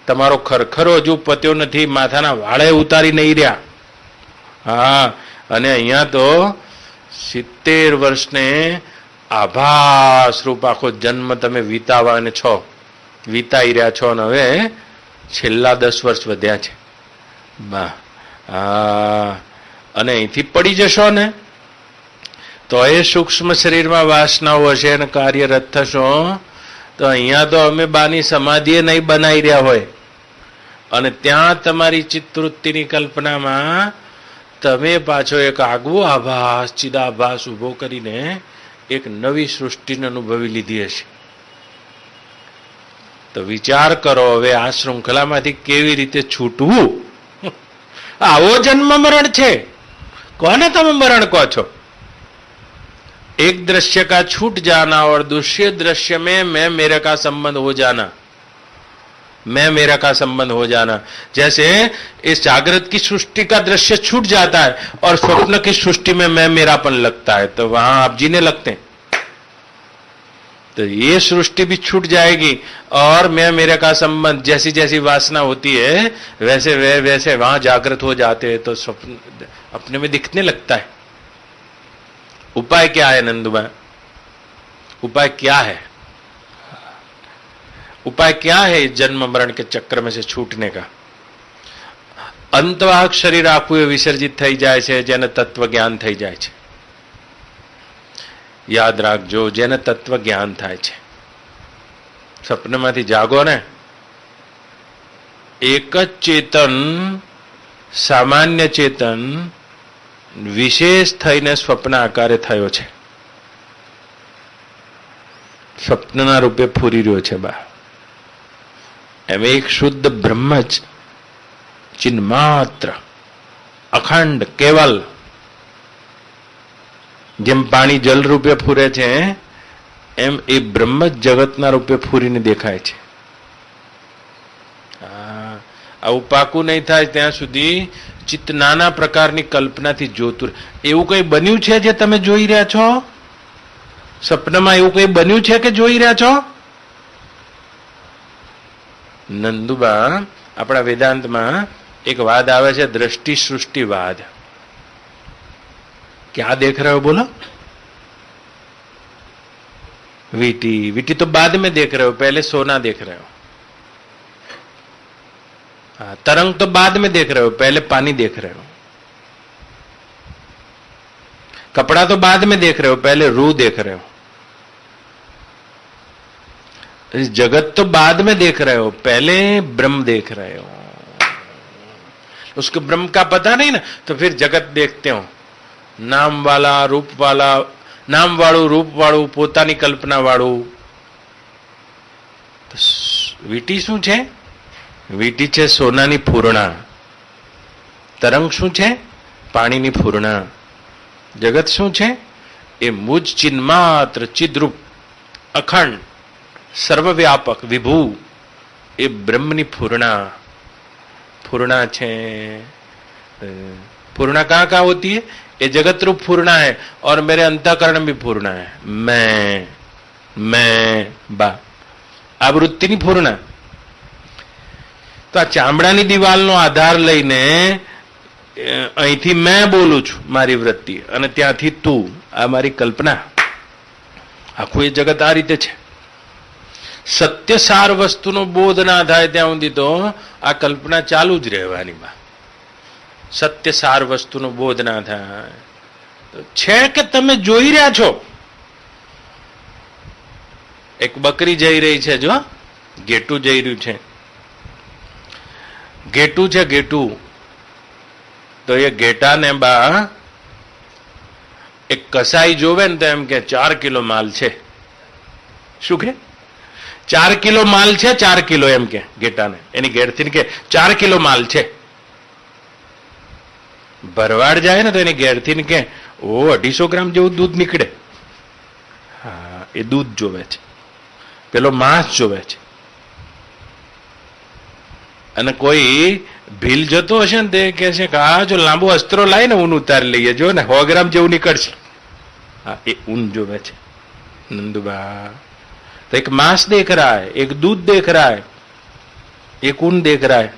તમારો ખરખરો હજુ પત્યો નથી, માથાના વાળે ઉતારી નહીં રહ્યા. હા, અને અહીંયા તો 70 વર્ષને આભાસ રૂપ આખો જન્મ તમે વિતાવાને છો, વિતાઈ રહ્યા છો. અને હવે છેલ્લા 10 વર્ષ વધ્યા છે બા. હા, અને અહીંથી પડી જશો ને તો એ સૂક્ષ્મ શરીરમાં વાસનાઓ હશે અને કાર્યરત થશો તો અહીંયા તો અમે બાની સમાધિએ નહીં બનાવી રહ્યા હોય અને ત્યાં તમારી ચિત્તવૃત્તિની કલ્પનામાં તમે પાછો એક આગવો આભાસ, ચિદાભાસ ઉભો કરીને એક નવી સૃષ્ટિને અનુભવી લીધી હશે. તો વિચાર કરો હવે આ શૃંખલામાંથી કેવી રીતે છૂટવું. આવો જન્મ મરણ છે. કોને તમે મરણ કહો છો? एक दृश्य का छूट जाना और दूसरे दृश्य में मैं मेरे का संबंध हो जाना, मैं मेरा का संबंध हो जाना. जैसे इस जागृत की सृष्टि का दृश्य छूट जाता है और स्वप्न की सृष्टि में मैं मेरापन लगता है तो वहां आप जीने लगते हैं. तो तो ये सृष्टि भी छूट जाएगी और मैं मेरे का संबंध जैसी जैसी वासना होती है वैसे वैसे वहां जागृत हो जाते हैं तो स्वप्न अपने में दिखने लगता है। उपाय क्या है नंदुबा? उपाय क्या है? उपाय क्या है जन्म मरण के चक्र में से छूटने का? अंतवाहक शरीर આખું વિસર્જિત થઈ જાય છે જેને તત્વ જ્ઞાન થઈ જાય છે। યાદ રાખજો, જેને તત્વ જ્ઞાન થાય છે। સપનામાંથી જાગો ને, એક જ ચેતન સામાન્ય ચેતન વિશેષ થઈને સ્વપ્ન આકારે થયો છે, સ્વપ્નના રૂપે ફૂરી રહ્યો છે બા। એમ એક શુદ્ધ બ્રહ્મ જ ચિન્માત્ર અખંડ કેવલ જેમ પાણી જલ રૂપે ફૂરે છે એમ એ બ્રહ્મ જ જગતના રૂપે ફૂરીને દેખાય છે। આવું પાકું નહીં થાય ત્યાં સુધી ચિત્ત નાના પ્રકારની કલ્પનાથી જોતું। એવું કઈ બન્યું છે જે તમે જોઈ રહ્યા છો? સપનામાં એવું કઈ બન્યું છે કે જોઈ રહ્યા છો? નંદુબા, આપણા વેદાંતમાં एक वाद आवे છે दृष्टि सृष्टि वाद। क्या देख रहे हो बोलो? वीटी वीटी तो बाद में देख रहे हो, पहले सोना देख रहे हो। तरंग तो बाद में देख रहे हो, पहले पानी देख रहे हो। कपड़ा तो बाद में देख रहे हो, पहले रूह देख रहे हो। इस जगत तो बाद में देख रहे हो, पहले ब्रह्म देख रहे हो। उसको ब्रह्म का पता नहीं ना, तो फिर जगत देखते हो। नाम वाला रूप वाला, नाम वाળું रूप वाળું પોતાની કલ્પના વાળું। તો વીટી શું છે? વીટી છે સોનાની ફૂરણા। તરંગ શું છે? પાણીની ફૂરણા। જગત શું છે? એ મુજ ચિન્માત્ર ચિદ્રૂપ અખંડ સર્વવ્યાપક વિભુ એ બ્રહ્મની ફૂરણા। पूर्णा छे। पूर्णा कहाँ कहाँ होती है? ये जगत रूप पूर्णा है और मेरे अंतःकरण भी पूर्णा है। मैं बा आ वृत्ति नहीं पूर्णा। तो आ चामड़ानी दीवालનો આધાર લઈને અહીંથી मैं બોલું છું મારી વૃત્તિ અને ત્યાંથી તું આ મારી કલ્પના। આખું એ જગત આ રીતે છે। सत्य सार वस्तुનો બોધ ના થાય ત્યાં સુધી તો આ કલ્પના ચાલુ જ રહેવાની બા। સત્ય સાર વસ્તુનો બોધ ના થાય તો છે કે તમે જોઈ રહ્યા છો। એક બકરી જઈ રહી છે, જો ઘેટું જઈ રહ્યું છે, ઘેટું છે ઘેટું। તો એ ઘેટાને બા એક કસાઈ જોવે ને તો એમ કે 4 કિલો માલ છે। શું કે? 4 કિલો માલ છે, 4 કિલો એમ કે ઘેટાને, એની ઘેરથી કે 4 કિલો માલ છે। ભરવાડ જાય ને તો એની ઘેરથી કે ઓ 250 ગ્રામ જેવું દૂધ નીકળે। હા, એ દૂધ જોવે છે, પેલો માંસ જોવે છે। અને કોઈ ભીલ જતો હશે ને તે કે છે કે આ જો લાંબો અસ્ત્રો લાય ને ઊન ઉતારી લઈએ, જો ને 100 ગ્રામ જેવું નીકળશે। હા, એ ઊન જોવે છે નંદુબા। तो एक मांस देख रहा है, एक दूध देख रहा है, एक ऊन देख रहा है।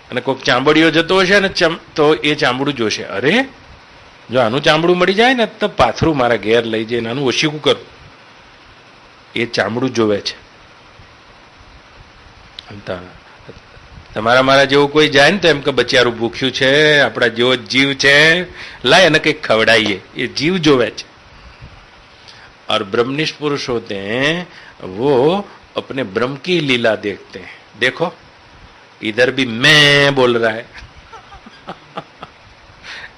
અને કોઈક ચામડીઓ જતો હશે ને તો એ ચામડું જોશે, અરે જો આનું ચામડું મળી જાય ને તો પાથરું મારા ઘેર લઈ જઈને આનું ઓછીકું કરું। એ ચામડું જોવે છે। તમારા મારા જેવું કોઈ જાય ને તો એમ કે બચારું ભૂખ્યું છે, આપણા જેવો જીવ છે, લાય અને કંઈક ખવડાવીએ। એ જીવ જોવે છે। और ब्रह्मनिष्ठ पुरुष होते हैं वो अपने ब्रह्म की लीला देखते हैं। देखो इधर भी मैं बोल रहा है।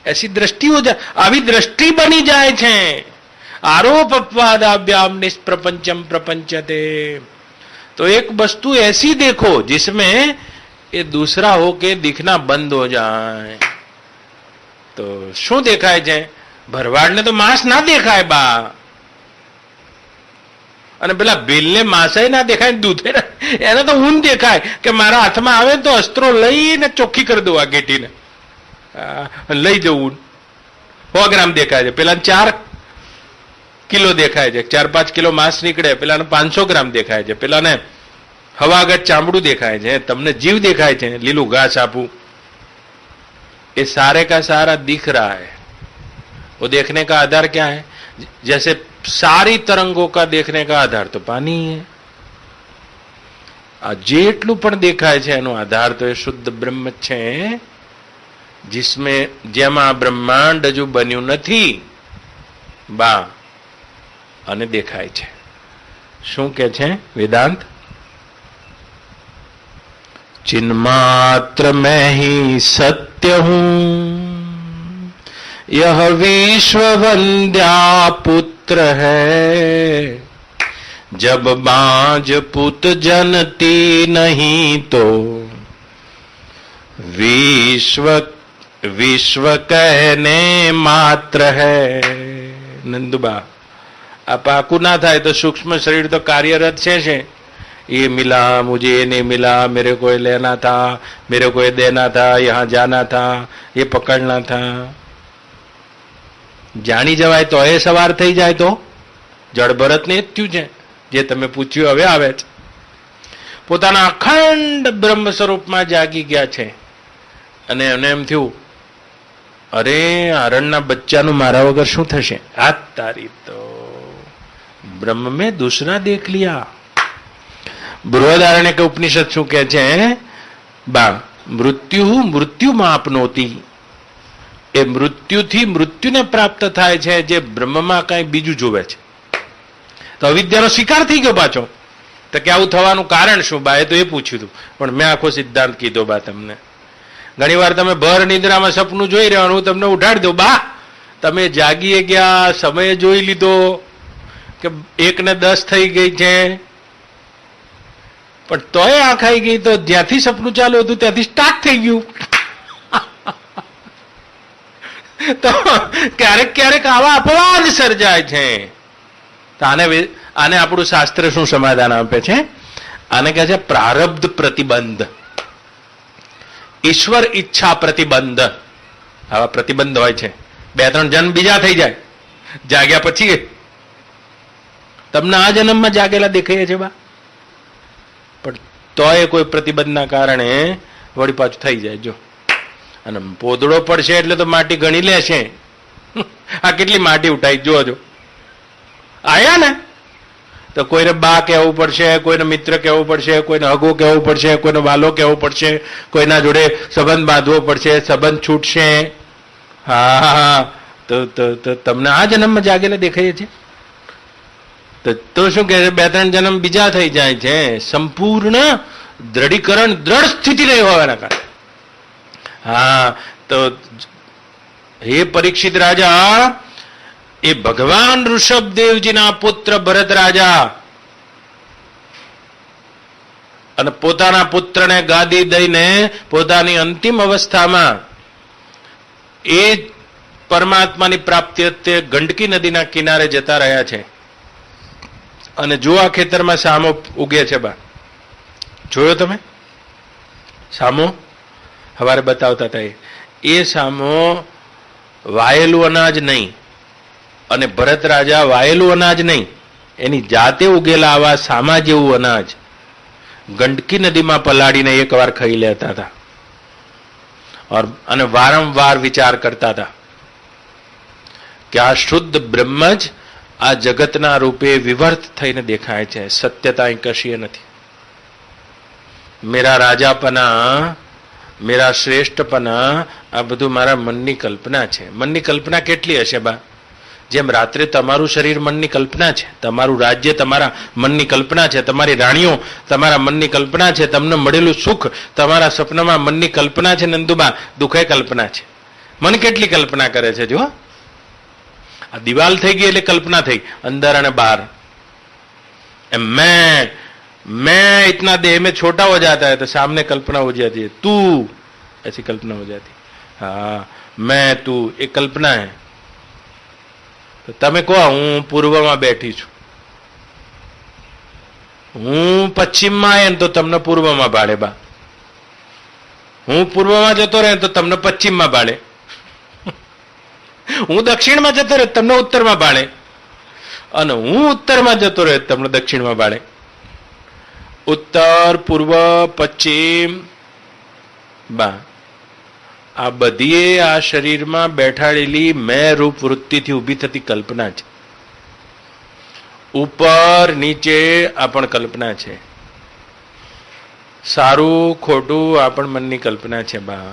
ऐसी दृष्टि हो जाए, अभी दृष्टि बनी जाए छे। आरोप अपवादाभ्याम निष्प्रपंचम प्रपंचते। तो एक वस्तु ऐसी देखो जिसमें ये दूसरा होके दिखना बंद हो जाए। तो शू देखाय छे? भरवाड़ ने तो मांस ना देखा है बा, અને પેલા ભીલને માંસાય ના દેખાય, દૂધે એને તો ઊન દેખાય કે મારા હાથમાં આવે તો અસ્ત્રો લઈને ચોખ્ખી કરી દઉં આ ઘેટીને, લઈ જવું। 100 ગ્રામ દેખાય છે, પેલા 4 કિલો દેખાય છે, 4-5 કિલો માંસ નીકળે, પેલાને 500 ગ્રામ દેખાય છે, પેલાને हवा આગળ ચામડું દેખાય છે, તમને जीव દેખાય છે, લીલું ઘાસ આપું, ये सारे का सारा दिख रहा है। वो देखने का आधार क्या है? जैसे सारी तरंगों का देखने का आधार तो पानी ही है। आ जेटलू पण देखाय छे एनो आधार तो ये शुद्ध ब्रह्म छे, जिसमें जेमा ब्रह्मांड हजू बन्यू नथी बा अने देखाय छे। शुं के छे वेदांत? चिन्मात्र मैं ही सत्य हूं, यह विश्व वंद्या पुत्र है, जब बांझ पुत जनती नहीं तो विश्व विश्व कहने मात्र है। नंदुबा आ पाकू ना थाय तो सूक्ष्म शरीर तो कार्यरत छे। ये मिला मुझे, ये नहीं मिला, मेरे को ये लेना था, मेरे को ये देना था, यहां जाना था, ये पकड़ना था। जानी जवाय तो ए सवार थई जाए तो जड़ भरत ने थयुं छे जे तमे पूछ्યું હવે આવે છે। પોતાના અખંડ બ્રહ્મ સ્વરૂપમાં જાગી ગયા છે અને એને એમ થયું, અરે હરણના બચ્ચાનું મારા વગર શું થશે? આ તારી તો ब्रह्म में दूसरा देख लिया। बृहदारण्यक उपनिषद शू कहे छे? बा मृत्यु मृत्यु मापनोती, ए मृत्यु थी मृत्यु ने प्राप्त थाय छे जे ब्रह्म में कई बीजू जोवे छे। तो अविद्यानो स्वीकार थई गयो पाछो। तो के आवुं थवानुं कारण शुं? बा ए तो ए पूछ्युं हतुं, पण मैं आखो सिद्धांत कीधो बा तमने। घणीवार तमे भर निद्रामां सपनुं जोई रहेવાનું, હું તમને ઉઠાડી દઉં, બા તમે જાગી ગયા, સમય જોઈ લીધો કે 1 ને 10 થઈ ગઈ છે, પણ તોય આંખ આવી ગઈ તો જ્યાંથી સપનું ચાલુ હતું ત્યાંથી સ્ટાર્ટ થઈ ગયું। તો ક્યારેક ક્યારેક આવા અપવાદ સર્જાય છે। તો આને આપણું શાસ્ત્ર શું સમાધાન આપે છે? આને કહે છે પ્રારબ્ધ પ્રતિબંધ, ઈશ્વર ઈચ્છા પ્રતિબંધ। આવા પ્રતિબંધ હોય છે। 2-3 જન્મ બીજા થઈ જાય, જાગ્યા પછી તમને આ જન્મમાં જાગેલા દેખાય છે બા, પણ તોય કોઈ પ્રતિબંધના કારણે વળી પાછું થઈ જાય। જો અને પોદળો પડશે એટલે તો માટી ગણી લેશે। આ કેટલી માટી ઉઠાઈ જોજો, આયા ને તો કોઈને બા કહેવું પડશે, કોઈને મિત્ર કહેવું પડશે, કોઈને હગો કહેવું પડશે, કોઈને વાલો કહેવું પડશે, કોઈના જોડે સંબંધ બાંધવો પડશે, સંબંધ છૂટશે। હા તો તમને આ જન્મમાં જાગેલા દેખાય છે। તો શું કહે છે? 2-3 જન્મ બીજા થઈ જાય છે, સંપૂર્ણ દ્રઢીકરણ, દ્રઢ સ્થિતિ નહીં હોવાના કારણે। હા તો હે પરીક્ષિત રાજા, એ ભગવાન ઋષભદેવજીના પુત્ર ભરત રાજા અને પોતાના પુત્રને ગાદી દઈને પોતાની અંતિમ અવસ્થામાં એ પરમાત્માની પ્રાપ્તિ અર્થે ગંડકી નદીના કિનારે જતા રહ્યા છે। અને જો આ ખેતરમાં સામો ઉગે છે બા, જોયો તમે સામો? હવારે બતાવતા હતા એ સામો વાયેલું અનાજ નહીં, અને ભરત રાજા વાયેલું અનાજ નહીં, એની જાતે ઉગેલા આવા સામા જેવું અનાજ ગંડકી નદીમાં પલાળીને એકવાર ખાઈ લેતા હતા અને વારંવાર વિચાર કરતા હતા કે આ શુદ્ધ બ્રહ્મ જ આ જગતના રૂપે વિવર્ત થઈને દેખાય છે, સત્યતા અહીં કશીએ નથી। मेरा राजापना, मेरा श्रेष्ठपना आ બધું મારા મનની કલ્પના છે। મનની કલ્પના કેટલી હશે બા? જેમ રાત્રે તમારું શરીર મનની કલ્પના છે, તમારું રાજ્ય તમારા મનની કલ્પના છે, તમારી રાણીઓ તમારા મનની કલ્પના છે, તમને મળેલું સુખ તમારા સપનામાં મનની કલ્પના છે। નંદુબા દુઃખે કલ્પના છે। મન કેટલી કલ્પના કરે છે? જો આ દિવાલ થઈ ગઈ એટલે કલ્પના થઈ અંદર અને બહાર। मैं इतना देह में छोटा हो जाता है तो सामने कल्पना हो जाती है, तू, ऐसी कल्पना हो जाती। हाँ मैं तू, एक कल्पना है। तो तमे को हूं पूर्व में बैठी छू, हूं पश्चिम में आए तो तमने पूर्व में भाड़े बा, हूं पूर्व में जतो रहे तो तमने पश्चिम में भाड़े, हूं दक्षिण में जतो रहे तमने उत्तर में भाड़े। અને હું ઉત્તરમાં જતો રહ્યો તમને દક્ષિણમાં બાળે. ઉત્તર, પૂર્વ, પશ્ચિમ બા આ બધી આ શરીરમાં બેઠાડેલી મેં રૂપ વૃત્તિથી ઊભી થતી કલ્પના છે. ઉપર નીચે આ પણ કલ્પના છે. સારું ખોટું આ પણ મનની કલ્પના છે બા.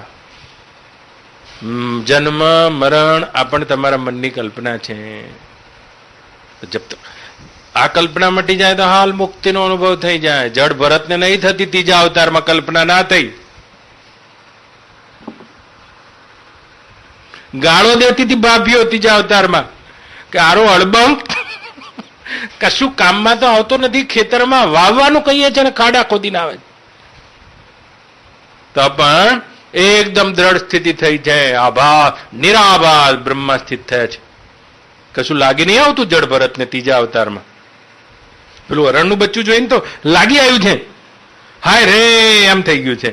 જન્મ મરણ આ પણ તમારા મનની કલ્પના છે. જબ તક આ કલ્પના મટી જાય તો હાલ મુક્તિનો અનુભવ થઈ જાય. જડ ભરતને નહીં થતી ત્રીજા અવતારમાં કલ્પના ના થઈ. ગાળો દેતી હતી ભાભીઓ ત્રીજા અવતારમાં કે આરો અળબંગ કશું કામમાં તો આવતો નથી, ખેતરમાં વાવવાનું કહીએ છે ને ખાડા ખોદીને આવે તો પણ એકદમ દ્રઢ સ્થિતિ થઈ છે. આભાસ નિરાભાસ બ્રહ્મા સ્થિત થયા છે. કશું લાગી નહીં આવતું જડ ભરતને ત્રીજા અવતારમાં. પેલું હરણનું બચ્ચું જોઈને તો લાગી આવ્યું છે, હાય રે એમ થઈ ગયું છે,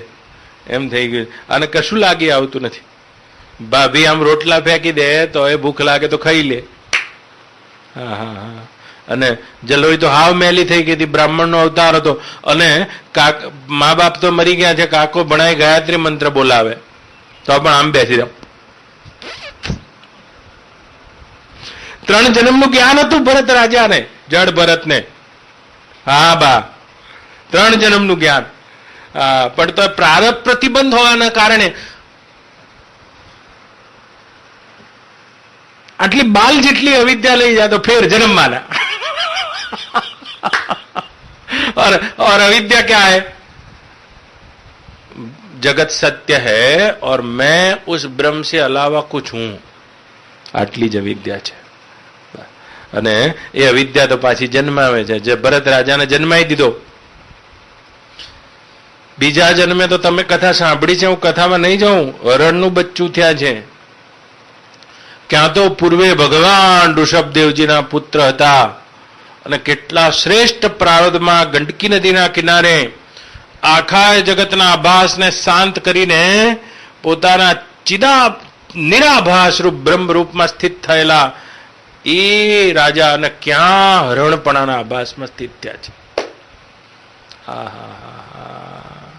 એમ થઈ ગયું. અને કશું લાગી આવતું નથી. ભાભી આમ રોટલા ફેંકી દે તો એ ભૂખ લાગે તો ખાઈ લે. હા હા હા. અને જલોઈ તો હાવ મેલી થઈ ગઈ હતી, બ્રાહ્મણનો અવતાર હતો. અને મા બાપ તો મરી ગયા છે, કાકો ભણાય ગાયત્રી મંત્ર બોલાવે તો પણ આમ બેસી જાવ. 3 જન્મનું જ્ઞાન હતું ભરત રાજાને, જડ ભરતને. હા બા 3 જન્મનું જ્ઞાન. પણ તો પ્રારબ્ધ પ્રતિબંધ હોવાના કારણે આટલી બાલ જેટલી અવિદ્યા લઈ જાય તો ફેર જન્મવાના. और अविद्या क्या है? जगत सत्य है और मैं उस ब्रह्म से अलावा कुछ हूं. આટલી જ અવિદ્યા છે. અને એ અવિદ્યા તો પાછી જન્માવે છે. જે ભરત રાજાને જન્માઈ દીધો. બીજા જન્મે તો તમે કથા સાંભળી છે, હું કથામાં નહીં જાઉં. હરણનું બચ્ચું થયા છે. ક્યાં તો પૂર્વે ભગવાન ઋષભદેવજીના પુત્ર હતા અને કેટલા શ્રેષ્ઠ પ્રારબ્ધમાં ગંડકી નદીના કિનારે આખા જગતના આભાસને શાંત કરીને પોતાના નિરાભાસ રૂપ બ્રહ્મ રૂપમાં સ્થિત થયેલા એ રાજા અને ક્યાં હરણપણાના આભાસમાં સ્થિત થયા છે. હા હા હા.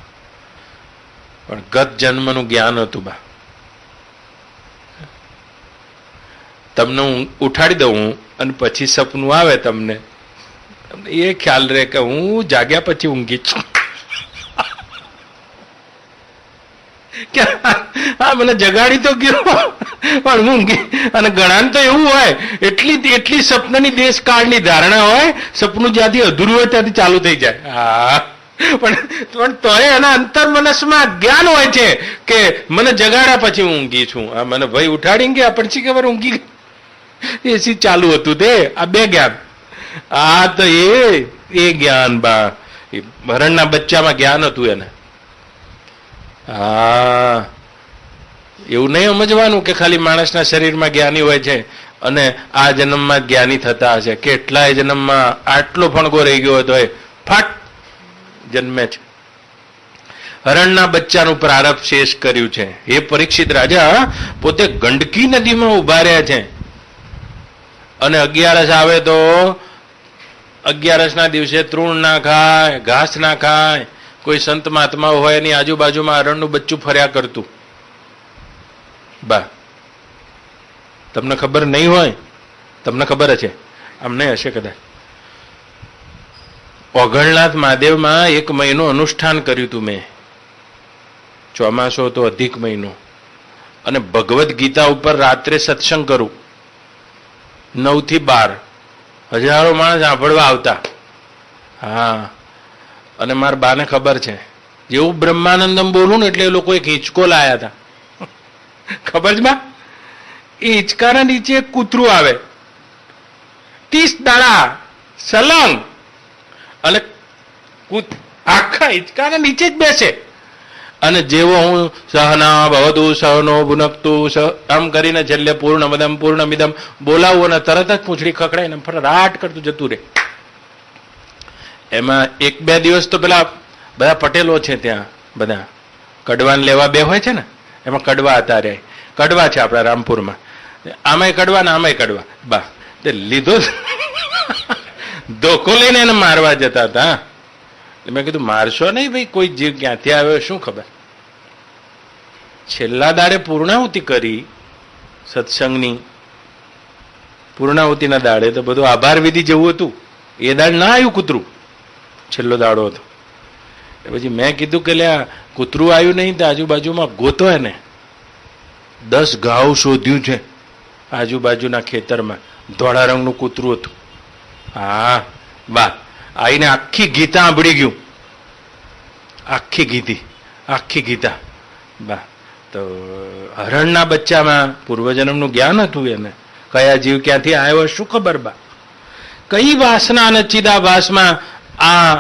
પણ ગત જન્મનું જ્ઞાન હતું બા. તમને હું ઉઠાડી દઉં અને પછી સપનું આવે તમને એ ખ્યાલ રહે કે હું જાગ્યા પછી ઊંઘી છું. હા મને જગાડી તો ગયો પણ હું ઊંઘી. અને ઘણા તો એવું હોય એટલી સપનાની દેશકાળની ધારણા હોય, સપનું જ્યાંથી અધૂરું હોય ત્યાંથી ચાલુ થઈ જાય. હા પણ તોય એના અંતર મનસમાં જ્ઞાન હોય છે કે મને જગાડ્યા પછી હું ઊંઘી છું. આ મને ભાઈ ઉઠાડી ગયા પછી ખબર ઊંઘી એસી ચાલુ હતું તે. આ 2 જ્ઞાન. આ તો એ જ્ઞાન બા હરણના બચ્ચામાં જ્ઞાન હતું એને. હા એવું નહીં સમજવાનું કે ખાલી માણસના શરીરમાં જ્ઞાની હોય છે અને આ જન્મમાં જ્ઞાની થતા હશે. કેટલાય જન્મમાં આટલો ફણગો રહી ગયો હતો એ ફાટ જન્મે છે. હરણના બચ્ચાનું પ્રારબ્ધ શેષ કર્યું છે. એ પરીક્ષિત રાજા પોતે ગંડકી નદીમાં ઉભા રહ્યા છે. અને 11 આવે તો 11ના દિવસે તૃણ ના ખાય, ઘાસ ના ખાય. કોઈ સંત મહાત્માઓ હોય એની આજુબાજુમાં હરણનું બચ્ચું ફર્યા કરતું. બા તમને ખબર નહીં હોય, તમને ખબર છે, આમ નહીં હશે કદાચ. ઓગણનાથ મહાદેવમાં 1 મહિનો અનુષ્ઠાન કર્યું હતું મેં. ચોમાસો તો અધિક મહિનો. અને ભગવદ્ ગીતા ઉપર રાત્રે સત્સંગ કરું. 9 થી 12 હજારો માણસ સાંભળવા આવતા. હા અને મારા બાને ખબર છે, જેવું બ્રહ્માનંદમ બોલું ને એટલે એ લોકો એક હિંચકો લાયા હતા. ખબર છે બા? એ હિંચકાના નીચે એક કૂતરું આવે 30 દાડા સલંગ અને આખા હિંચકાના નીચે જ બેસે. અને જેવો હું સહના ભવતુ સહનો ભુનક્તુ આમ કરીને છેલ્લે પૂર્ણમદમ પૂર્ણમિદમ બોલાવું અને તરત જ પૂંછડી ખકડાઈને ફટારાટ કરતું જતું રહે. એમાં 1-2 દિવસ તો પેલા બધા પટેલો છે ત્યાં, બધા કડવાન લેવા 2 હોય છે ને, એમાં કડવા હતા રે. કડવા છે આપણા રામપુરમાં. આમાંય કડવા ને આમાંય કડવા બા તે લીધો ધોકો લઈને એને મારવા જતા હતા. મેં કીધું મારશો નહીં ભાઈ, કોઈ જીવ ક્યાંથી આવ્યો શું ખબર. છેલ્લા દાડે પૂર્ણાહુતિ કરી સત્સંગની, પૂર્ણાહુતિના દાડે તો બધું આભાર વિધિ જેવું હતું. એ દાડ ના આવ્યું કૂતરું, છેલ્લો દાડો હતો. પછી મેં કીધું કે લે કૂતરું આવ્યું નહીં તો આજુબાજુમાં ગોતો એને. 10 ઘાવ શોધ્યું છે આજુબાજુના ખેતરમાં, ધોળા રંગનું કૂતરું હતું. હા બા આઈને આખી ગીતા સાંભળી ગયું, આખી ગીતા બા. તો હરણના બચ્ચામાં પૂર્વજન્મનું જ્ઞાન હતું એને, કયા જીવ ક્યાંથી આવ્યો શું ખબર બા. કઈ વાસના અને ચિદાભાસમાં આ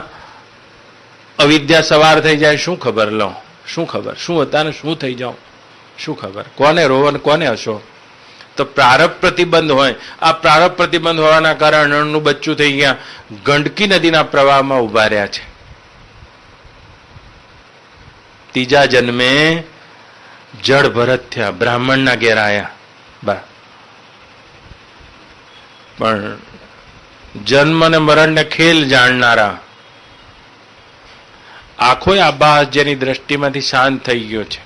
અવિદ્યા સવાર થઈ જાય શું ખબર. લો શું ખબર, શું હતા ને શું થઈ જાઓ શું ખબર. કોને રોવો ને કોને હશો. તો પ્રારબ્ધ પ્રતિબંધ હોય, આ પ્રારબ્ધ પ્રતિબંધ હોવાના કારણે હરણનું બચ્ચું થઈ ગયા, ગંડકી નદીના પ્રવાહમાં ઉભા રહ્યા છે. ત્રીજા જન્મે જળ ભરત થયા, બ્રાહ્મણના ઘેર આયા બા. પણ જન્મ અને મરણને ખેલ જાણનારા, આખો આભાસ જેની દ્રષ્ટિમાંથી શાંત થઈ ગયો છે,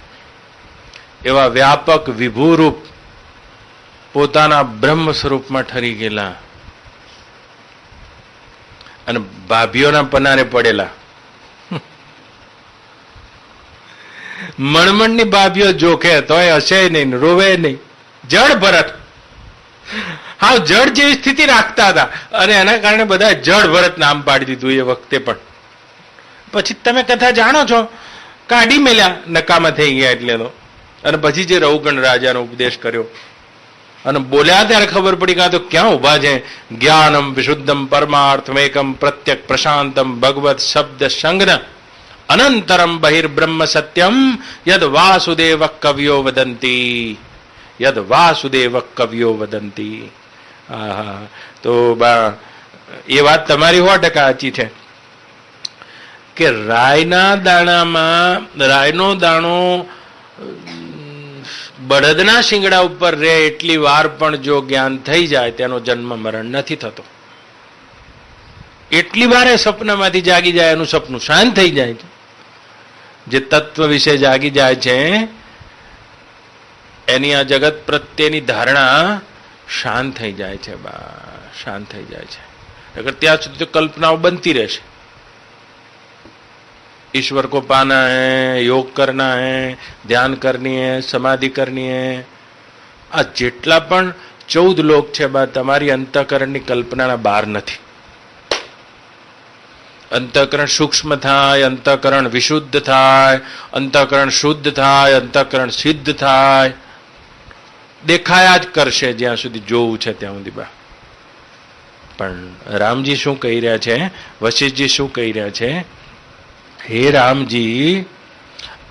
એવા વ્યાપક વિભૂરૂપ પોતાના બ્રહ્મ સ્વરૂપમાં ઠરી ગયેલા અને ભાભીઓના પનારે પડેલા. મણમણની ભાભીઓ જોખે તોય હશે નહીં, રોવે નહીં. જળ ભરત, હા જળ જેવી સ્થિતિ રાખતા હતા અને એના કારણે બધા જળ ભરત નામ પાડી દીધું એ વખતે. પણ પછી તમે કથા જાણો છો, કાઢી મેલ્યા, નકામા થઈ ગયા એટલે તો. અને પછી જે રઘુગણ રાજાનો ઉપદેશ કર્યો અને બોલ્યા ત્યારે ખબર પડી કે આ તો ક્યાં ઉભા છે. જ્ઞાનમ વિશુદ્ધમ પરમાર્થમેકમ પ્રત્યક પ્રશાંતમ ભગવત શબ્દ સંજ્ઞ અનંતરમ બહિર્બ્રહ્મ સત્યમ યદ વાસુદેવ કવિયો વદંતી, યદ વાસુદેવ કવિયો વદંતી. હા તો બા એ વાત તમારી 100% સાચી છે કે રાયના દાણામાં, રાયનો દાણો બળદના શિંગડા ઉપર રહે એટલી વાર પણ જો જ્ઞાન થઈ જાય તેનો જન્મ મરણ નથી થતો. એટલી વાર એ સપનામાંથી જાગી જાય, એનું સપનું શાંત થઈ જાય છે. જે તત્વ વિશે જાગી જાય છે એની આ જગત પ્રત્યેની ધારણા શાંત થઈ જાય છે બા, શાંત થઈ જાય છે. અગર ત્યાં સુધી તો કલ્પનાઓ બનતી રહેશે. ईश्वर को पाना है, योग करना है, ध्यान करनी है, समाधि करनी है. આ જેટલા પણ 14 લોક છે બા તમારી અંતઃકરણની કલ્પનાના બહાર નથી. અંતઃકરણ સૂક્ષ્મ થાય, અંતઃકરણ વિશુદ્ધ થાય, અંતઃકરણ શુદ્ધ થાય, અંતઃકરણ સિદ્ધ થાય, દેખાયા જ કરશે જ્યાં સુધી જોવું છે ત્યાં સુધી બા. પણ રામજી શું કહી રહ્યા છે, વશિષ્ઠજી શું કહી રહ્યા છે, હે રામજી,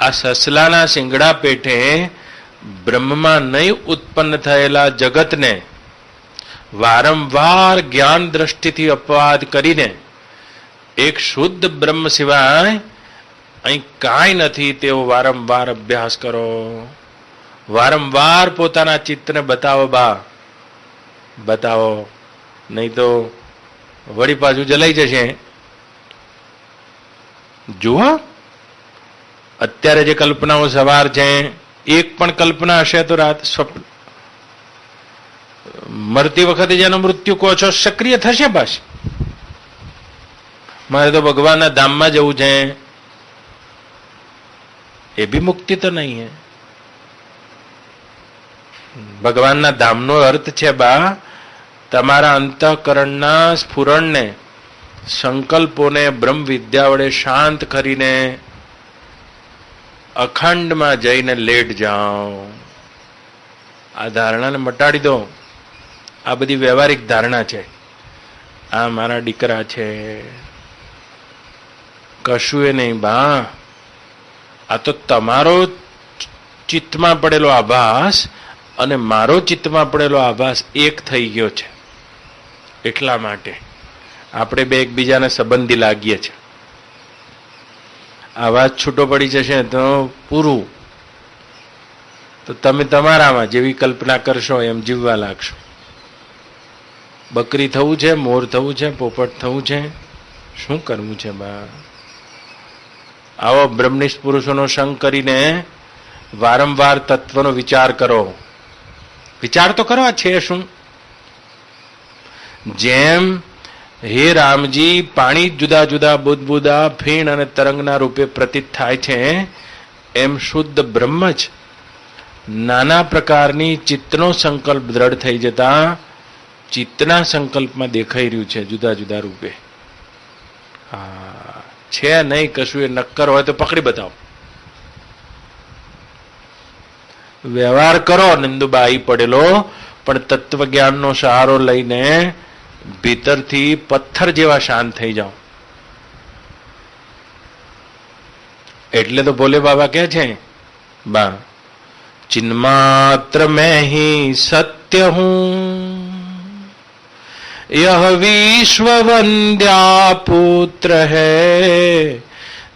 આ સસલાના શિંગડા પેટે બ્રહ્મમાં નહીં ઉત્પન્ન થયેલા જગતને વારંવાર જ્ઞાન દ્રષ્ટિથી અપવાદ કરીને એક શુદ્ધ બ્રહ્મ સિવાય અહીં કાંઈ નથી તેવો વારંવાર અભ્યાસ કરો. વારંવાર પોતાના ચિત્તને બતાવો બા, બતાવો, નહીં તો વળી પાછું જલાઈ જશે. જુઓ અત્યારે જે કલ્પનાઓ સવાર છે, એક પણ કલ્પના હશે તો રાત સ્વપ્ન, મરતી વખતે જેનો મૃત્યુ કહો છો સક્રિય થશે પાછી. મારે તો ભગવાનના ધામમાં જવું છે, એ બી મુક્તિ તો નહીં હે. ભગવાનના ધામનો અર્થ છે બા તમારા અંતઃકરણના સ્ફુરણને, સંકલ્પોને બ્રહ્મ વિદ્યા વડે શાંત કરીને અખંડમાં જઈને લેટ જાઓ. આ ધારણાને મટાડી દો. આ બધી વ્યવહારિક ધારણા છે. આ મારા દીકરા છે, કશું એ નહીં બા. આ તો તમારો ચિત્તમાં પડેલો આભાસ અને મારો ચિત્તમાં પડેલો આભાસ એક થઈ ગયો છે. એટલા માટે આપણે બે એકબીજાને સંબંધી લાગીએ છીએ. આવાજ છૂટો પડી જશે તો પૂરું. તો તમે તમારામાં જેવી કલ્પના કરશો એમ જીવવા લાગશો. બકરી થવું છે, મોર થવું છે, પોપટ થવું છે, શું કરવું છે બા? આવો બ્રહ્મનિષ્ઠ પુરુષોનો સંગ કરીને વારંવાર તત્વનો વિચાર કરો. વિચાર તો કરો, આ છે શું? જેમ હે રામજી પાણી જુદા જુદા બુદબુદા ફીણ અને તરંગના રૂપે પ્રતીત થાય છે, એમ શુદ્ધ બ્રહ્મ જ નાના પ્રકારની ચિત્તનો સંકલ્પ દ્રઢ થઈ જતા ચિત્તના સંકલ્પમાં દેખાઈ રહ્યું છે જુદા જુદા રૂપે. હા, છે નહીં કશું, એ નક્કર હોય તો પકડી બતાવો. વ્યવહાર કરો નંદુબાઈ પડેલો, પણ તત્વજ્ઞાનનો સહારો લઈને ભીતરથી પથ્થર જેવા શાંત થઈ જાઓ. એટલે તો ભોલે બાબા કહે છે બા, चिन्मात्र में ही सत्य हूं, यह विश्व वंद्या पुत्र है,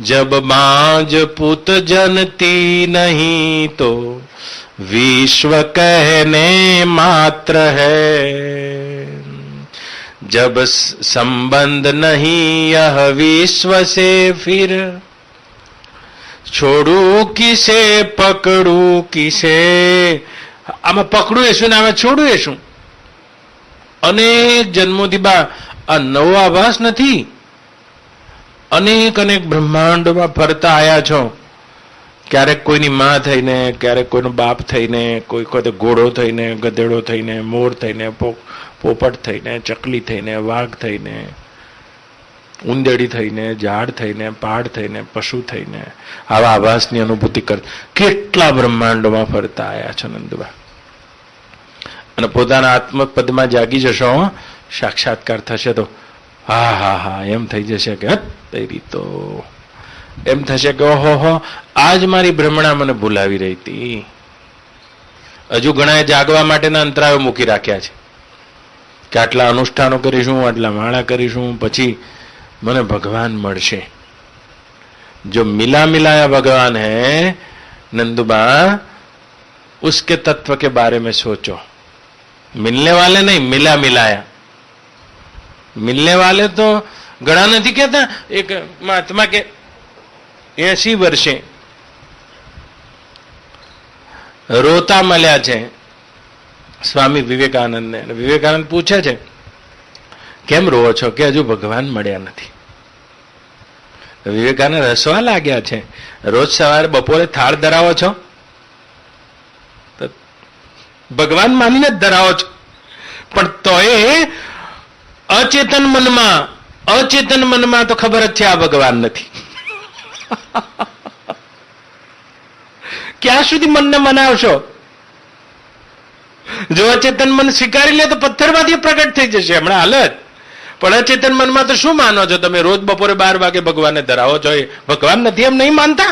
जब बाज पुत जनती नहीं तो विश्व कहने मात्र है, जब संबंध नहीं यह विश्व से फिर छोड़ू किसे पकड़ू किसे. આમાં પકડું એ શું ને આમાં છોડું એ શું? અનેક જન્મોથી બા આ નવો આભાસ નથી. અનેક અનેક બ્રહ્માંડોમાં ફરતા આયા છો. ક્યારેક કોઈની માં થઈને, ક્યારેક કોઈનો બાપ થઈને, કોઈ કોઈ ઘોડો થઈને, ગધેડો થઈને, મોર થઈને, પોપટ થઈને, ચકલી થઈને, વાઘ થઈને, ઉંદેડી થઈને, ઝાડ થઈને, પહાડ થઈને, પશુ થઈને આવા આભાસની અનુભૂતિ કર. કેટલા બ્રહ્માંડોમાં ફરતા આયા છો નંદુબા. અને પોતાના આત્મપદમાં જાગી જશો, સાક્ષાત્કાર થશે તો હા હા હા એમ થઈ જશે કે તેરી તો એમ થશે કે ઓહો આજ મારી ભ્રમણા મને ભૂલાવી રહી હતી. હજુ ઘણા જાગવા માટેના અંતરાયો મૂકી રાખ્યા છે કે આટલા અનુષ્ઠાનો કરીશું, આટલા માળા કરીશું, પછી મને भगवान મળશે. जो मिला मिलाया भगवान है नंदुबा, उसके तत्व के बारे में सोचो. मिलने वाले नहीं, मिला मिलाया. मिलने वाले तो घણા નથી કહેતા. એક મહાત્મા કે 80 વર્ષે રોતા મળ્યા છે સ્વામી વિવેકાનંદને. વિવેકાનંદ પૂછે છે કેમ રોવો છો? કે હજુ ભગવાન મળ્યા નથી. વિવેકાનંદ હસવા લાગ્યા છે. રોજ સવારે બપોરે થાળ ધરાવો છો, ભગવાન માનીને જ ધરાવો છો, પણ તોય અચેતન મનમાં તો ખબર જ છે આ ભગવાન નથી. ક્યાં સુધી મનને મનાવશો? જો અચેતન મન સ્વીકારી લે તો પથ્થરમાંથી પ્રગટ થઈ જશે હમણાં હાલત. પણ અચેતન મનમાં તો શું માનો છો તમે? રોજ બપોરે 12 વાગે ભગવાનને ધરાવો છો, એ ભગવાન નથી એમ નહીં માનતા?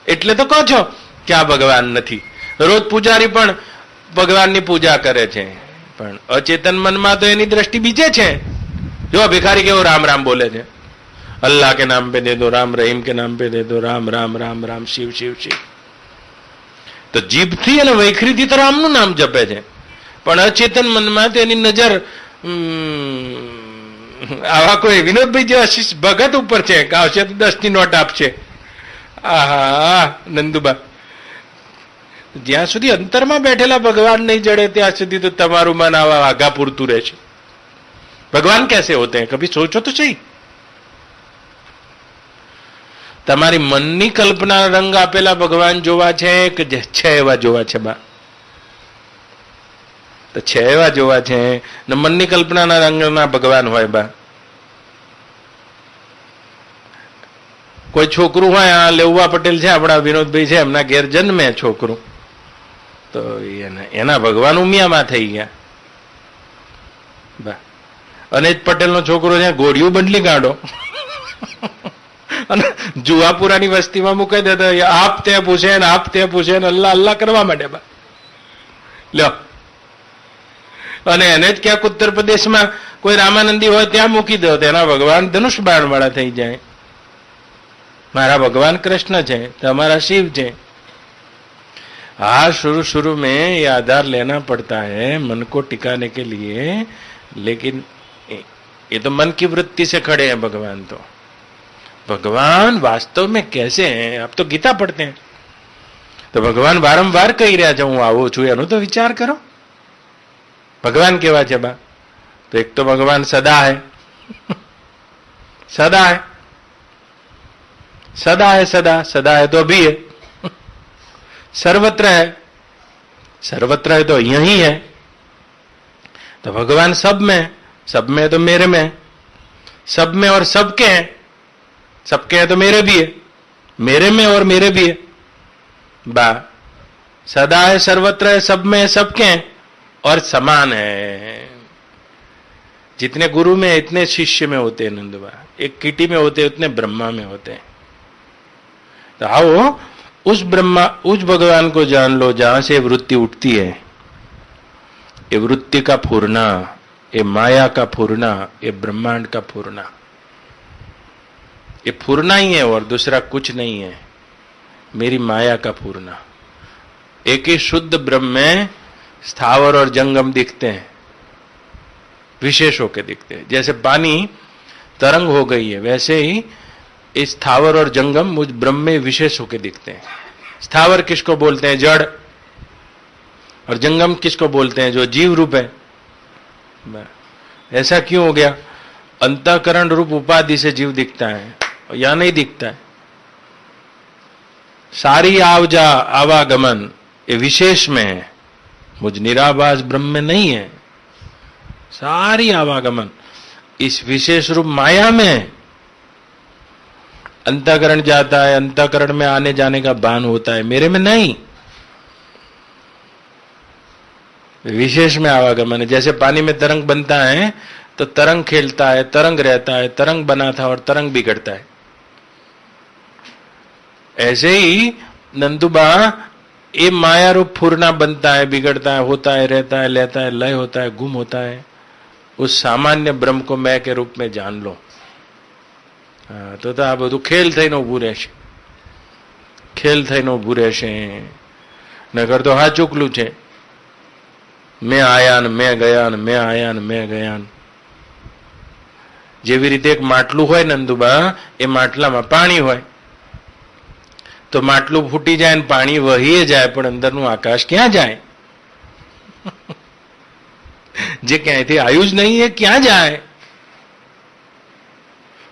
એટલે તો કહો છો કે આ ભગવાન નથી. રોજ પૂજારી પણ ભગવાનની પૂજા કરે છે, પણ અચેતન મનમાં તો એની દ્રષ્ટિ બીજે છે. જો ભિખારી કેવો રામ રામ બોલે છે, અલ્લાહ કે નામ पे दे दो, राम रहीम के नाम पे दे दो, राम राम राम राम शिव शिव शिव. તો જીભથી અને વૈખરીથી તો રામનું નામ જપે છે, પણ અચેતન મનમાં તો એની નજર આવા કોઈ વિનોદભાઈ જેવા ભગત ઉપર છે કે આવશે તો 10 ની નોટ આપશે. આહા નંદુબા, જ્યાં સુધી અંતરમાં બેઠેલા ભગવાન નહીં જડે ત્યાં સુધી તો તમારું મન આવા વાઘા પૂરતું રહેશે. ભગવાન कैसे होते हैं कभी सोचो तो सही. તમારી મનની કલ્પના રંગ આપેલા ભગવાન જોવા છે કે છે એવા જોવા છે બા? તો છે એવા જોવા છે ને મનની કલ્પનાના રંગના ભગવાન હોય બા. કોઈ છોકરું હોય, આ લેઉવા પટેલ છે આપણા વિનોદભાઈ છે, એમના ઘેર જન્મે છોકરું, તો એના ભગવાન ઉમિયામાં થઈ ગયા બા. અને જ પટેલનો છોકરો છે ઘોડિયું બંડલી ગાંડો, અને જુવાપુરાની વસ્તીમાં મૂકી દેતો, આપ ત્યાં પૂછે ને આપ ત્યાં પૂછે ને અલ્લાહ અલ્લાહ કરવા માંડે બા. લ્યો, અને એને જ ક્યાંક ઉત્તર પ્રદેશમાં કોઈ રામાનંદી હોય ત્યાં મૂકી દો, તેના ભગવાન ધનુષ બાણ વાળા થઈ જાય. મારા ભગવાન कृष्ण છે, તમારા शिव છે. हाँ, शुरू शुरू में ये आधार लेना पड़ता है मन को टिकाने के लिए. लेकिन ये तो मन की वृत्ति से खड़े हैं भगवान। तो भगवान वास्तव में कैसे हैं? आप तो गीता पढ़ते हैं, तो भगवान वारंवार कही रहा છે હું આવો છું એનો તો વિચાર કરો। भगवान केवा છે बा? तो एक तो भगवान सदा है, सदा है, सदा है, सदा सदा है तो अभी है, सर्वत्र है, सर्वत्र है तो यही है। तो भगवान सब में, सब में है तो मेरे में है, सब में और सबके हैं, सबके हैं तो मेरे भी है, मेरे में और मेरे भी है। बा सदा है, सर्वत्र है, सब में है, सबके हैं और समान है। जितने गुरु में इतने शिष्य में होते हैं नंदबा, एक किटी में होते हैं उतने ब्रह्मा में होते हैं। तो आओ उस ब्रह्मा, उस भगवान को जान लो जहां से वृत्ति उठती है। ये वृत्ति का फूरना, ये माया का फूरना, ये ब्रह्मांड का फूरना, ये फूरना ही है और दूसरा कुछ नहीं है। मेरी माया का फूरना। एक ही शुद्ध ब्रह्म में स्थावर और जंगम दिखते हैं, विशेष होकर दिखते हैं। जैसे पानी तरंग हो गई है, वैसे ही इस स्थावर और जंगम मुझ ब्रह्म में विशेष होकर दिखते हैं। स्थावर किसको बोलते हैं? जड़। और जंगम किसको बोलते हैं? जो जीव रूप है। ऐसा क्यों हो गया? अंतःकरण रूप उपाधि से जीव दिखता है, या नहीं दिखता है। सारी आवजा आवागमन ये विशेष में है, मुझ निराभास ब्रह्म में नहीं है। सारी आवागमन इस विशेष रूप माया में है। अंतःकरण जाता है, अंतःकरण में आने जाने का भान होता है, मेरे में नहीं। विशेष में आवागमन है। जैसे पानी में तरंग बनता है तो तरंग खेलता है, तरंग रहता है, तरंग बना था और तरंग बिगड़ता है। ऐसे ही नंदुबा ये माया रूप फूरना बनता है, बिगड़ता है, होता है, रहता है, लेता है, लय होता है, गुम होता है। उस सामान्य ब्रह्म को मैं के रूप में जान लो। तो आ બધું ખેલ થઈને ઊભું રહેશે, ખેલ થઈને ઊભું રહેશે। નકર તો હા ચૂકલું છે, મેં આયા ને મેં ગયા ને મેં આયા ને મેં ગયા। જેવી રીતે એક માટલું હોય નંદુબા, એ માટલામાં પાણી હોય તો માટલું ફૂટી જાય ને પાણી વહીએ જાય, પણ અંદરનું આકાશ ક્યાં જાય? જે ક્યાંયથી આવ્યું જ નહીં એ ક્યાં જાય?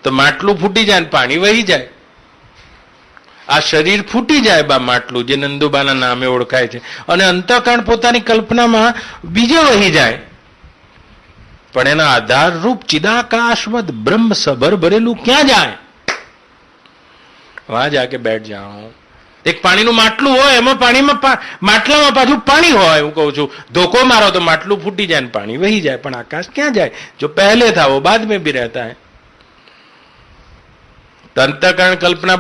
તો માટલું ફૂટી જાય ને પાણી વહી જાય। આ શરીર ફૂટી જાય બા માટલું, જે નંદુબાના નામે ઓળખાય છે, અને અંતઃકરણ પોતાની કલ્પનામાં બીજે વહી જાય। પણ એના આધાર રૂપ ચિદાકાશવદ બ્રહ્મ સભર ભરેલું ક્યાં જાય? वहां जाके बैठ जाओ। एक पानी માટલું હોય, એમાં પાણીમાં માટલામાં પાછું પાણી હોય। હું કહું છું ધોકો મારો તો માટલું ફૂટી જાય ને પાણી વહી જાય, પણ આકાશ ક્યાં જાય? जो पहले था वो बाद में भी रहता है। तो अंतःकरण कल्पना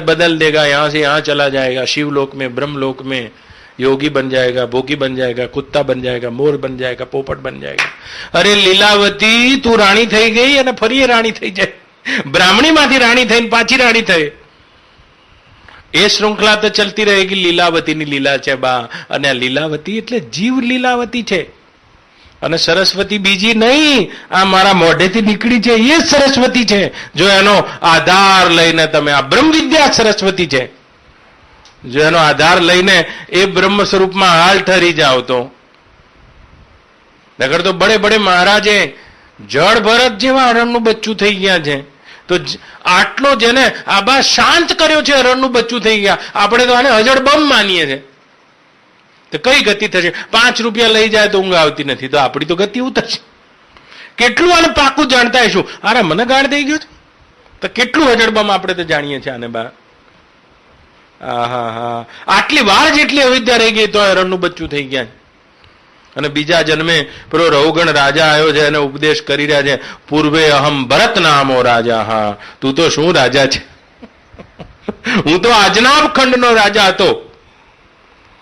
बदल देगा, यहां से यहां चला जाएगा, शिवलोक में, ब्रह्मलोक में योगी बन जाएगा, भोगी बन जाएगा, कुत्ता बन जाएगा, मोर बन जाएगा, पोपट बन जाएगा। अरे लीलावती तू राणी થઈ ગઈ અને ફરી રાણી થઈ જાય। બ્રાહ્મણીમાંથી રાણી થઈને પાછી રાણી થઈ। એ શ્રૃંખલા તો ચલતી रहेगी। લીલાવતીની લીલા છે બા, અને આ લીલાવતી એટલે જીવ લીલાવતી છે, અને સરસ્વતી બીજી નહીં, આ મારા મોઢેથી નીકળી છે એ સરસ્વતી છે। જો એનો આધાર લઈને તમે, આ બ્રહ્મ વિદ્યા સરસ્વતી છે, જો એનો આધાર લઈને એ બ્રહ્મ સ્વરૂપમાં હાલ ઠરી જાઓ તો। નગર તો બડે બડે મહારાજે જળ ભરત જેવા હરણનું બચ્ચું થઈ ગયા છે। તો આટલો જેને આબા શાંત કર્યો છે, હરણનું બચ્ચું થઈ ગયા, આપણે તો આને હજળ બમ માનીએ છીએ। તો કઈ ગતિ થશે? 5 રૂપિયા લઈ જાય તો ઊંઘ આવતી નથી, તો આપણી તો ગતિ ઉતરશે। કેટલું આને પાકું જાણતા હશું? અરે મને ગાળ થઈ ગયો છે, તો કેટલું હજળ બમ આપણે તો જાણીએ છીએ આને બા। આહા હા, આટલી વાર જેટલી અવિદ્યા રહી ગઈ તો હરણનું બચ્ચું થઈ ગયા। અને બીજા જન્મે પેલો રૌગણ રાજા આવ્યો છે, એને ઉપદેશ કરી રહ્યા છે, પૂર્વે અહમ ભરત નામો રાજા। હા, તું તો શું રાજા છે? હું તો આજનાબ ખંડનો રાજા હતો,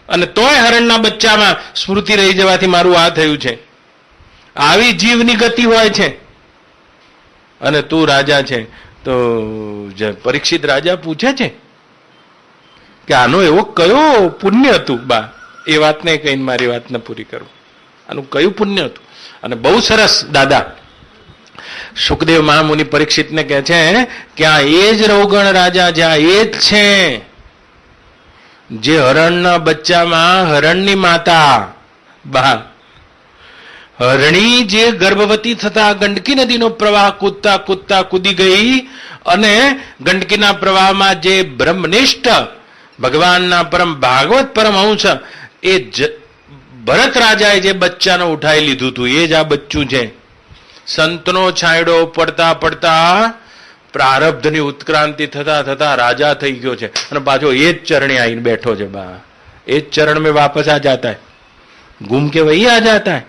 અને તોય હરણના બચ્ચામાં સ્મૃતિ રહી જવાથી મારું આ થયું છે। આવી જીવની ગતિ હોય છે, અને તું રાજા છે। તો પરીક્ષિત રાજા પૂછે છે કે આનો એવો કયો પુણ્ય હતું બા? એ વાતને કહીને મારી વાતને પૂરી કરું। આનું કયું પુણ્ય હતું? અને બહુ સરસ દાદા સુખદેવ મહામુનિ પરીક્ષિતને કહે છે કે આ એ જ રૌગણ રાજા જ્યાં એ જ છે જે હરણના બચ્ચામાં હરણની માતા બા હરણી જે ગર્ભવતી થતા ગંડકી નદીનો પ્રવાહ કૂદતા કૂદતા કૂદી ગઈ અને ગંડકીના પ્રવાહમાં જે બ્રહ્મનિષ્ઠ ભગવાનના પરમ ભાગવત પરમહંસ એ ભરત રાજાએ જે બચ્ચાને ઉઠાઈ લીધું હતું એ જ આ બચ્ચું છે. સંતનો છાંયડો પડતા પડતા પ્રારબ્ધની ઉત્ક્રાંતિ થતા થતા રાજા થઈ ગયો છે અને પાછો એ જ ચરણે આવીને બેઠો છે. બા એ જ ચરણ में वापस आ जाता है, घूम के वही आ जाता है.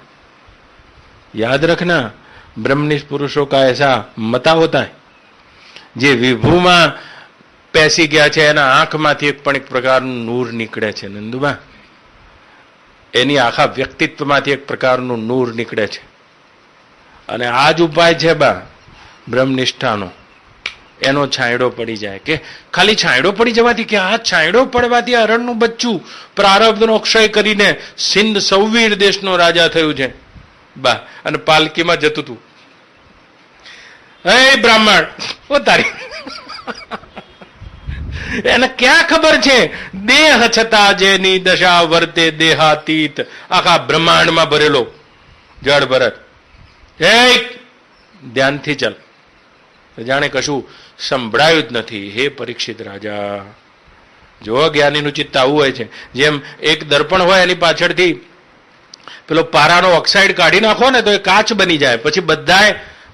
याद रखना ब्रह्मनिष्ठ पुरुषों का ऐसा मता होता है. જે વિભુમાં પેસી ગયા છે એના આંખમાંથી પણ એક પ્રકારનું નૂર નીકળે છે નંદુબા, એની આખા વ્યક્તિત્વમાંથી એક પ્રકારનું નૂર નીકળે છે. અને આ જ ઉપાય છે બા બ્રહ્મનિષ્ઠાનો, એનો છાંયડો પડી જાય. કે ખાલી છાંયડો પડી જવાથી કે આ છાંયડો પડવાથી હરણનું બચ્ચું પ્રારબ્ધનો ક્ષય કરીને સિંધ સૌવીર દેશનો રાજા થયું છે બા. અને પાલકીમાં જતું હતું. હે બ્રાહ્મણ ઓ તારી એને ક્યાં ખબર છે દેહ છતાં જેની દશા વર્તે દેહાતીત. આખા બ્રહ્માંડમાં ભરેલો જળ ભરત. હે ધ્યાનથી ચાલ, જાણે કશું સંભળાયું જ નથી. હે પરીક્ષિત રાજા, જો જ્ઞાનીનું ચિત્ત આવું હોય છે. જેમ એક દર્પણ હોય એની પાછળથી પેલો પારાનો ઓક્સાઇડ કાઢી નાખો ને તો એ કાચ બની જાય. પછી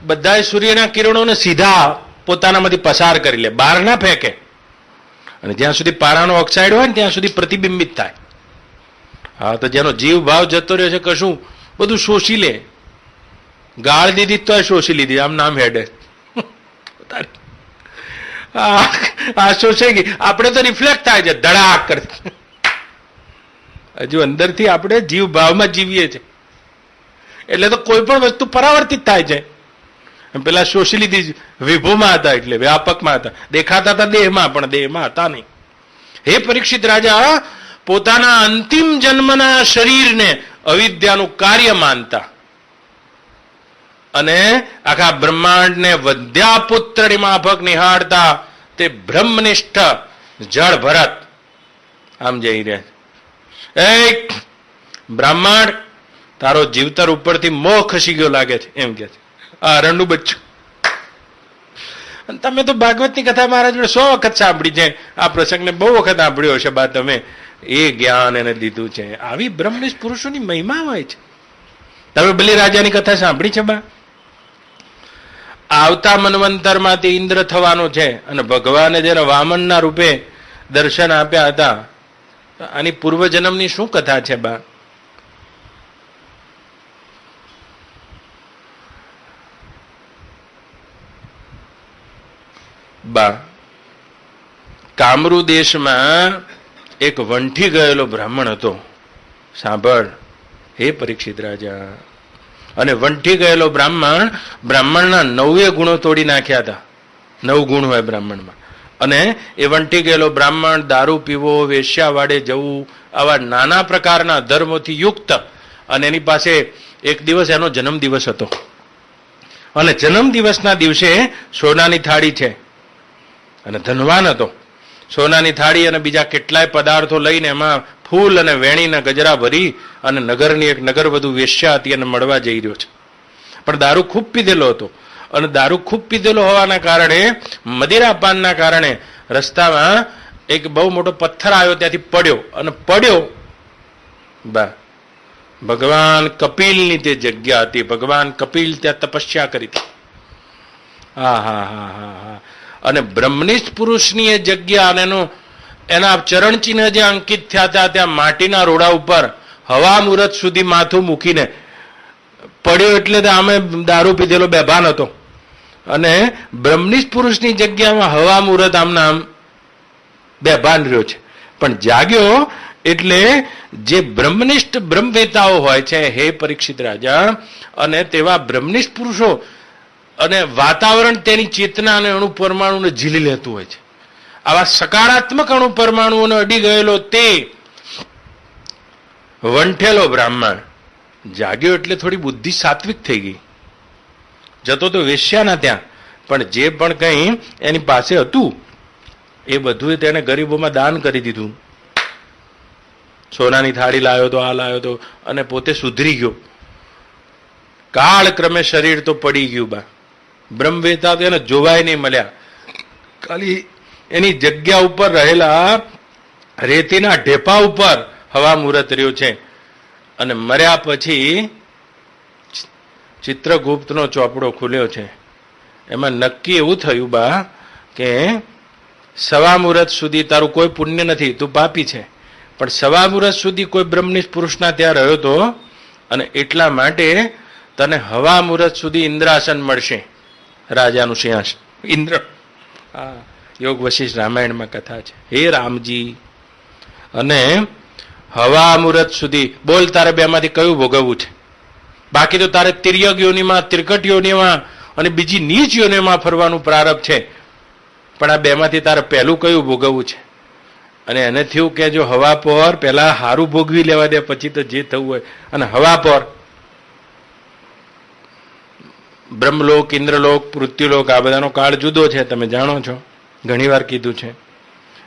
બધાય સૂર્યના કિરણોને સીધા પોતાનામાંથી પસાર કરી લે, બહાર ના ફેંકે. અને જ્યાં સુધી પારાનો ઓક્સાઇડ હોય ને ત્યાં સુધી પ્રતિબિંબિત થાય. હા, તો જેનો જીવ ભાવ જતો રહ્યો છે કશું બધું શોષી લે. ગાળ દીધી તો શોષી લીધી, આમ નામ હેડે. આ શોષાઈ ગઈ. આપણે તો રિફ્લેક્ટ થાય છે ધડાક કરતી. હજુ અંદરથી આપણે જીવ ભાવમાં જીવીએ છીએ એટલે તો કોઈ પણ વસ્તુ પરાવર્તિત થાય છે. પેલા શોષી લીધી વિભુમાં હતા એટલે વ્યાપકમાં હતા, દેખાતા હતા દેહમાં પણ દેહમાં હતા નહીં. હે પરીક્ષિત રાજા, પોતાના અંતિમ જન્મના શરીરને અવિદ્યાનું કાર્ય માનતા અને આખા બ્રહ્માંડને વંધ્યાપુત્રની માફક નિહાળતા તે બ્રહ્મનિષ્ઠ જળ ભરત આમ જઈ રહ્યા. એ બ્રાહ્મણ, તારો જીવતર ઉપરથી મોહ ખસી ગયો લાગે છે એમ કે છે આ હરણનું બચ્ચું. તમે તો ભાગવતની કથા મારા જોડે 100 વખત સાંભળી છે. આ પ્રસંગને બહુ વખત સાંભળ્યો હશે બા તમે. એ જ્ઞાન એને દીધું છે. આવી બ્રહ્મનિષ્ઠ પુરુષોની મહિમા હોય છે. તમે બલિ રાજાની કથા સાંભળી છે બા? આવતા મન્વંતરમાંથી ઇન્દ્ર થવાનો છે અને ભગવાને જેને વામનના રૂપે દર્શન આપ્યા હતા. આની પૂર્વજન્મની શું કથા છે બા? બા કામરૂ દેશમાં એક વંઠી ગયેલો બ્રાહ્મણ હતો. સાંભળ હે પરીક્ષિત રાજા. અને વંઠી ગયેલો બ્રાહ્મણના 9 ગુણો તોડી નાખ્યા હતા. 9 ગુણ હોય બ્રાહ્મણમાં. અને એ વંઠી ગયેલો બ્રાહ્મણ દારૂ પીવો, વેશ્યાવાડે જવું, આવા નાના પ્રકારના ધર્મોથી યુક્ત. અને એની પાસે એક દિવસ એનો જન્મદિવસ હતો અને જન્મદિવસના દિવસે સોનાની થાળી છે અને ધનવાન હતો. સોનાની થાળી અને બીજા કેટલાય પદાર્થો લઈને એમાં ફૂલ અને વેણીના ગજરા ભરી અને નગરની એક નગરવધુ વેશ્યા હતી અને મળવા જઈ રહ્યો છે. પણ દારૂ ખૂબ પીધેલો હતો અને દારૂ ખૂબ પીધેલો હોવાના કારણે, મદિરાપાનના કારણે રસ્તામાં એક બહુ મોટો પથ્થર આવ્યો, ત્યાંથી પડ્યો અને પડ્યો બા ભગવાન કપિલની તે જગ્યા હતી. ભગવાન કપિલ ત્યાં તપસ્યા કરી હતી. હા હા હા હા હા. અને બ્રહ્મનિષ્ઠ પુરુષની એ જગ્યા અને એના ચરણચિહ્ન જે અંકિત થયા હતા ત્યાં માટીના રોડા ઉપર હવા મુહૂર્ત સુધી માથું મૂકીને પડ્યો. એટલે આમે દારૂ પીધેલો બેભાન હતો અને બ્રહ્મનિષ્ઠ પુરુષની જગ્યામાં હવા મુહૂર્ત આમના આમ બેભાન રહ્યો છે. પણ જાગ્યો એટલે જે બ્રહ્મનિષ્ઠ બ્રહ્મવેતાઓ હોય છે હે પરીક્ષિત રાજા, અને તેવા બ્રહ્મનિષ્ઠ પુરુષો અને વાતાવરણ તેની ચેતના અને અણુ પરમાણુને ઝીલી લેતું હોય છે. આવા સકારાત્મક અણુ પરમાણુઓને અડી ગયેલો તે વંઠેલો બ્રાહ્મણ જાગ્યો એટલે થોડી બુદ્ધિ સાત્વિક થઈ ગઈ. જતો તો વેશ્યાના ત્યાં, પણ જે પણ કંઈ એની પાસે હતું એ બધું તેને ગરીબોમાં દાન કરી દીધું. સોનાની થાળી લાવ્યો તો, આ લાવ્યો તો, અને પોતે સુધરી ગયો. કાળક્રમે શરીર તો પડી ગયું બા. બ્રહ્મવેતા એને જોવાય નહીં મળ્યા. ખાલી એની જગ્યા ઉપર રહેલા રેતીના ઢેપા ઉપર હવા મુહૂર્ત રહ્યો છે. અને મર્યા પછી ચિત્રગુપ્તનો ચોપડો ખુલ્યો છે. એમાં નક્કી એવું થયું બા કે સવા મુહૂર્ત સુધી તારું કોઈ પુણ્ય નથી, તું પાપી છે, પણ સવા મુહૂર્ત સુધી કોઈ બ્રહ્મનિષ્ઠ પુરુષના ત્યાં રહ્યો તો, અને એટલા માટે તને હવા મુહૂર્ત સુધી ઇન્દ્રાસન મળશે, રાજાનું સિંહાસન. ઇન્દ્ર, હા, યોગ વશિષ્ઠ રામાયણમાં કથા છે. હે રામજી, અને હવા મુહૂર્ત સુધી બોલ તારે બેમાંથી કયું ભોગવવું છે? બાકી તો તારે તિર્યક યોનિમાં, ત્રિકટ યોનિમાં અને બીજી નીચ યોનિમાં ફરવાનું પ્રારંભ છે, પણ આ બેમાંથી તારે પહેલું કયું ભોગવવું છે? અને એને થયું કે જો હવા પર પહેલા હારું ભોગવી લેવા દે, પછી તો જે થવું હોય. અને હવા પર બ્રહ્મલોક, ઇન્દ્રલોક, પૃથ્વીલોક, આ બધાનો કાળ જુદો છે, તમે જાણો છો, ઘણી વાર કીધું છે.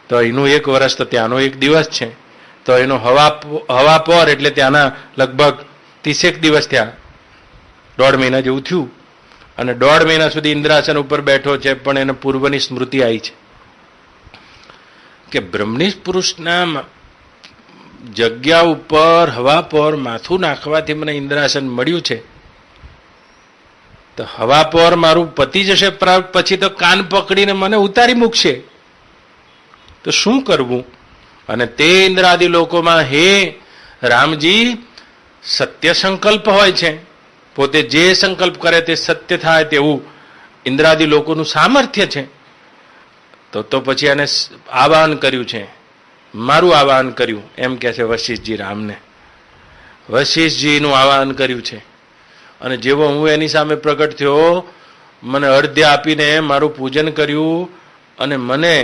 તો એનું 1 વર્ષ તો ત્યાંનો 1 દિવસ છે. તો એનો હવા પર એટલે ત્યાંના લગભગ 30 દિવસ થયા, 1.5 મહિના જેવું થયું. અને 1.5 મહિના સુધી ઇન્દ્રાસન ઉપર બેઠો છે, પણ એને પૂર્વની સ્મૃતિ આવી છે કે બ્રહ્મનિષ્ઠ પુરુષના જગ્યા ઉપર હવા પર માથું નાખવાથી મને ઇન્દ્રાસન મળ્યું છે. તો હવા પર મારું પતિ જશે, પછી તો કાન પકડીને મને ઉતારી મૂકશે, તો શું કરવું? અને તે ઇન્દ્રાદિ લોકોમાં હે રામજી સત્ય સંકલ્પ હોય છે, પોતે જે સંકલ્પ કરે તે સત્ય થાય તેવું ઇન્દ્રાદિ લોકોનું સામર્થ્ય છે. તો પછી એને આવાહન કર્યું છે, મારું આવાહન કર્યું, એમ કે છે વશિષ્ઠજી રામને. વશિષ્ઠજીનું આવાહન કર્યું છે. અને જેવો હું એની સામે પ્રગટ થયો, મને અર્ધ્ય આપીને મારું પૂજન કર્યું, અને મને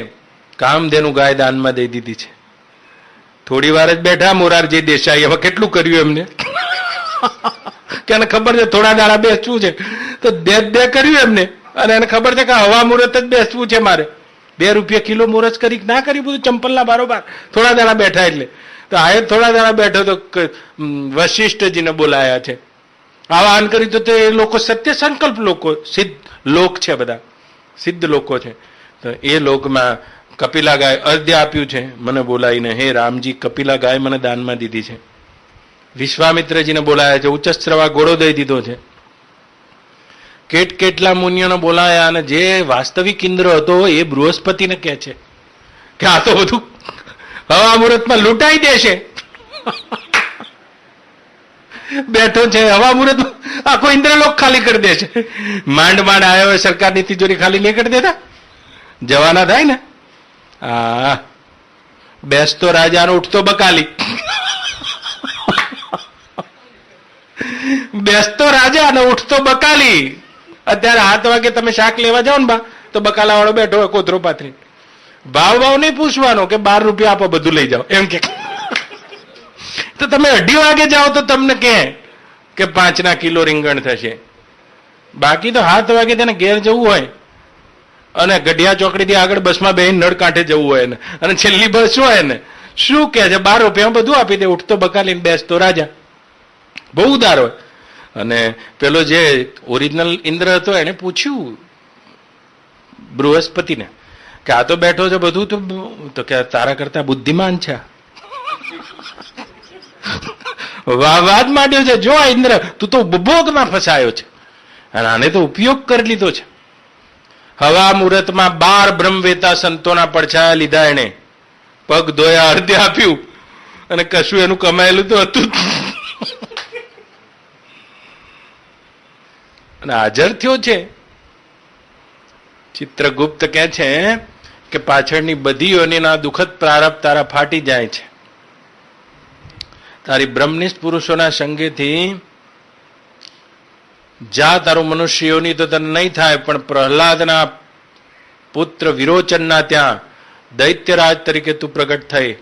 કામધેનુ ગાય દાનમાં દઈ દીધી છે. થોડી વાર જ બેઠા મોરારજી દેસાઈ, હવે કેટલું કર્યું એમને કે એને ખબર છે થોડા દાડા બેસવું છે, તો દે કર્યું એમને. અને એને ખબર છે કે હવા મુહૂર્ત જ બેસવું છે મારે. 2 રૂપિયા કિલો મુહૂર્ત કરી ના કરી, બધું ચંપલના બારોબાર થોડા દાડા બેઠા. એટલે તો આ થોડા દાડા બેઠો તો વશિષ્ઠજીને બોલાયા છે, આવાહન કર્યું. તો એ લોકો સત્ય સંકલ્પ લોકો, સિદ્ધ લોક છે, બધા સિદ્ધ લોકો છે. તો એ લોકમાં કપિલા ગાય અર્ધ્ય આપ્યું છે મને બોલાવીને. હે રામજી, કપિલા ગાય મને દાનમાં દીધી છે. વિશ્વામિત્રજીને બોલાયા છે, ઉચ્ચસ્રવા ઘોડો દઈ દીધો છે. કેટલા મુનિઓને બોલાયા. અને જે વાસ્તવિક ઇન્દ્ર હતો એ બૃહસ્પતિને કહે છે કે આ તો બધું હવા મુહૂર્તમાં લૂંટાઈ દેશે. બેઠો છે હવા મુહૂર્ત, આખો ઇન્દ્રલોક ખાલી કરી દે છે. માંડ આવ્યો હોય, સરકારની તિજોરી ખાલી નહીં કરી દેતા, જવાના થાય ને. હા, બેસતો રાજા ઉઠતો બકાલી. બેસતો રાજા અને ઉઠતો બકાલી. અત્યારે 7 વાગે તમે શાક લેવા જાઓ ને બા, તો બકાલા વાળો બેઠો હોય કોથરો પાથરી. ભાવ નહીં પૂછવાનો કે 12 રૂપિયા આપો, બધું લઈ જાઓ એમ કે. તો તમે 2:30 વાગે જાઓ તો તમને કે 5 કિલો રીંગણ થશે. બાકી તો 7 વાગે તેને ઘેર જવું હોય, અને ગઢિયા ચોકડીથી આગળ બસમાં બેહીને નળ કાંઠે જવું હોય ને, અને છેલ્લી બસ હોય ને, શું કે છે 12 રૂપિયા બધું આપી દે. ઉઠતો બકાલીને બેસતો રાજા, બહુ ઉદાર હોય. અને પેલો જે ઓરિજિનલ ઇન્દ્ર હતો એને પૂછ્યું બૃહસ્પતિને કે આ તો બેઠો છે બધું, તો કે તારા કરતા બુદ્ધિમાન છે. વાદ માંડ્યો છે, જો ઇન્દ્ર તું તો ઉપભોગમાં ફસાયો છે, અને આને તો ઉપયોગ કરી લીધો છે. હવા મુહૂર્તમાં 12 બ્રહ્મવેતા સંતોના પડછાયા લીધા એને, પગ ધોયા, અર્ધ્ય આપ્યું, અને કશું એનું કમાયેલું તો હતું અને હાજર થયો છે. ચિત્રગુપ્ત કહે છે કે પાછળની બધી યોનિના દુઃખદ પ્રારબ્ધ તારા ફાટી જાય છે. તારી બ્રહ્મનિષ્ઠ પુરુષોના સંગેથી જા, તારું મનુષ્ય યોની તો તને નહીં થાય, પણ પ્રહલાદના પુત્ર વિરોચનના ત્યાં દૈત્યરાજ તરીકે તું પ્રગટ થઈ,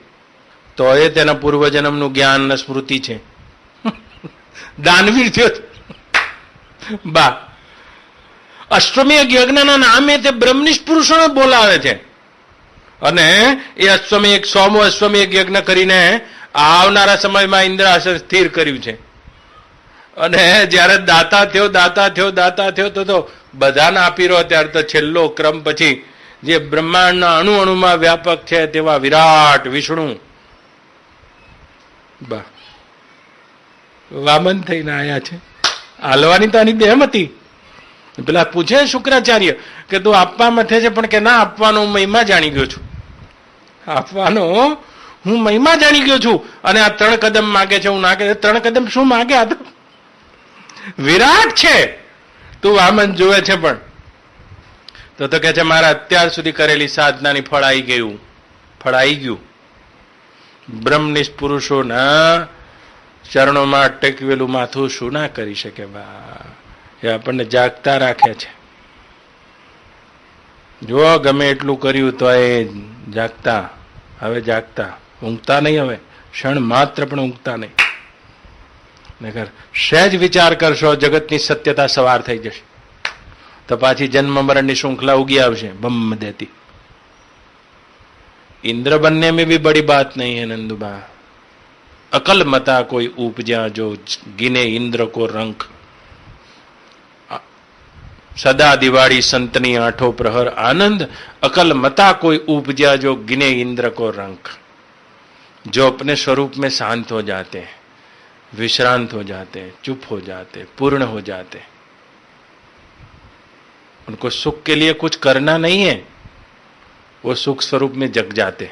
તો એ તેના પૂર્વજન્મનું જ્ઞાન અને સ્મૃતિ છે. દાનવીર થયો બા. અશ્વમેઘ યજ્ઞના નામે તે બ્રહ્મનિષ્ઠ પુરુષોને બોલાવે છે અને એ અશ્વમેઘ 100મો અશ્વમેઘ યજ્ઞ કરીને આવનારા સમયમાં ઇન્દ્રાસન સ્થિર કર્યું છે. અને જયારે દાતા થયો તો બધાને આપી રહ્યો ત્યારે તો છેલ્લો ક્રમ પછી જે બ્રહ્માંડના અણુ અણુમાં વ્યાપક છે તેવા વિરાટ વિષ્ણુ બા વામન થઈને આયા છે. હાલવાની તો આની દેમ હતી. પેલા પૂછે શુક્રાચાર્ય કે તું આપવા મથે છે પણ કે ના, આપવાનો હું મહિમા જાણી ગયો છું. આપવાનો હું મહિમા જાણી ગયો છું. અને આ 3 કદમ માગે છે, હું ના કે 3 કદમ શું માગે? આ તો વિરાટ છે. તું વામન જોવે છે પણ તો કે છે મારા અત્યાર સુધી કરેલી સાધનાની ફળ આવી ગયું. બ્રહ્મનિષ્ઠ પુરુષોના ચરણોમાં ટેકવેલું માથું શું ના કરી શકે બા. એ આપણને જાગતા રાખે છે. જો ગમે એટલું કર્યું તો એ જાગતા. હવે જાગતા, ઊંઘતા નહીં. હવે ક્ષણ માત્ર પણ ઊંઘતા નહીં. નકર સહેજ વિચાર કરશો જગતની સત્યતા સવાર થઈ જશે તો પાછી જન્મ મરણની શ્રૃંખલા ઉગી આવશે બમ દેતી. इंद्र बनने में भी बड़ी बात नहीं है नंदुबा. अकल मता कोई उपजा जो गिने इंद्र को रंक. सदा दिवाड़ी संतनी आठों प्रहर आनंद. अकल मता कोई उपजा जो गिने इंद्र को रंक. जो अपने स्वरूप में शांत हो जाते हैं, विश्रांत हो जाते हैं, चुप हो जाते हैं, पूर्ण हो जाते हैं, उनको सुख के लिए कुछ करना नहीं है, वो सुख स्वरूप में जग जाते,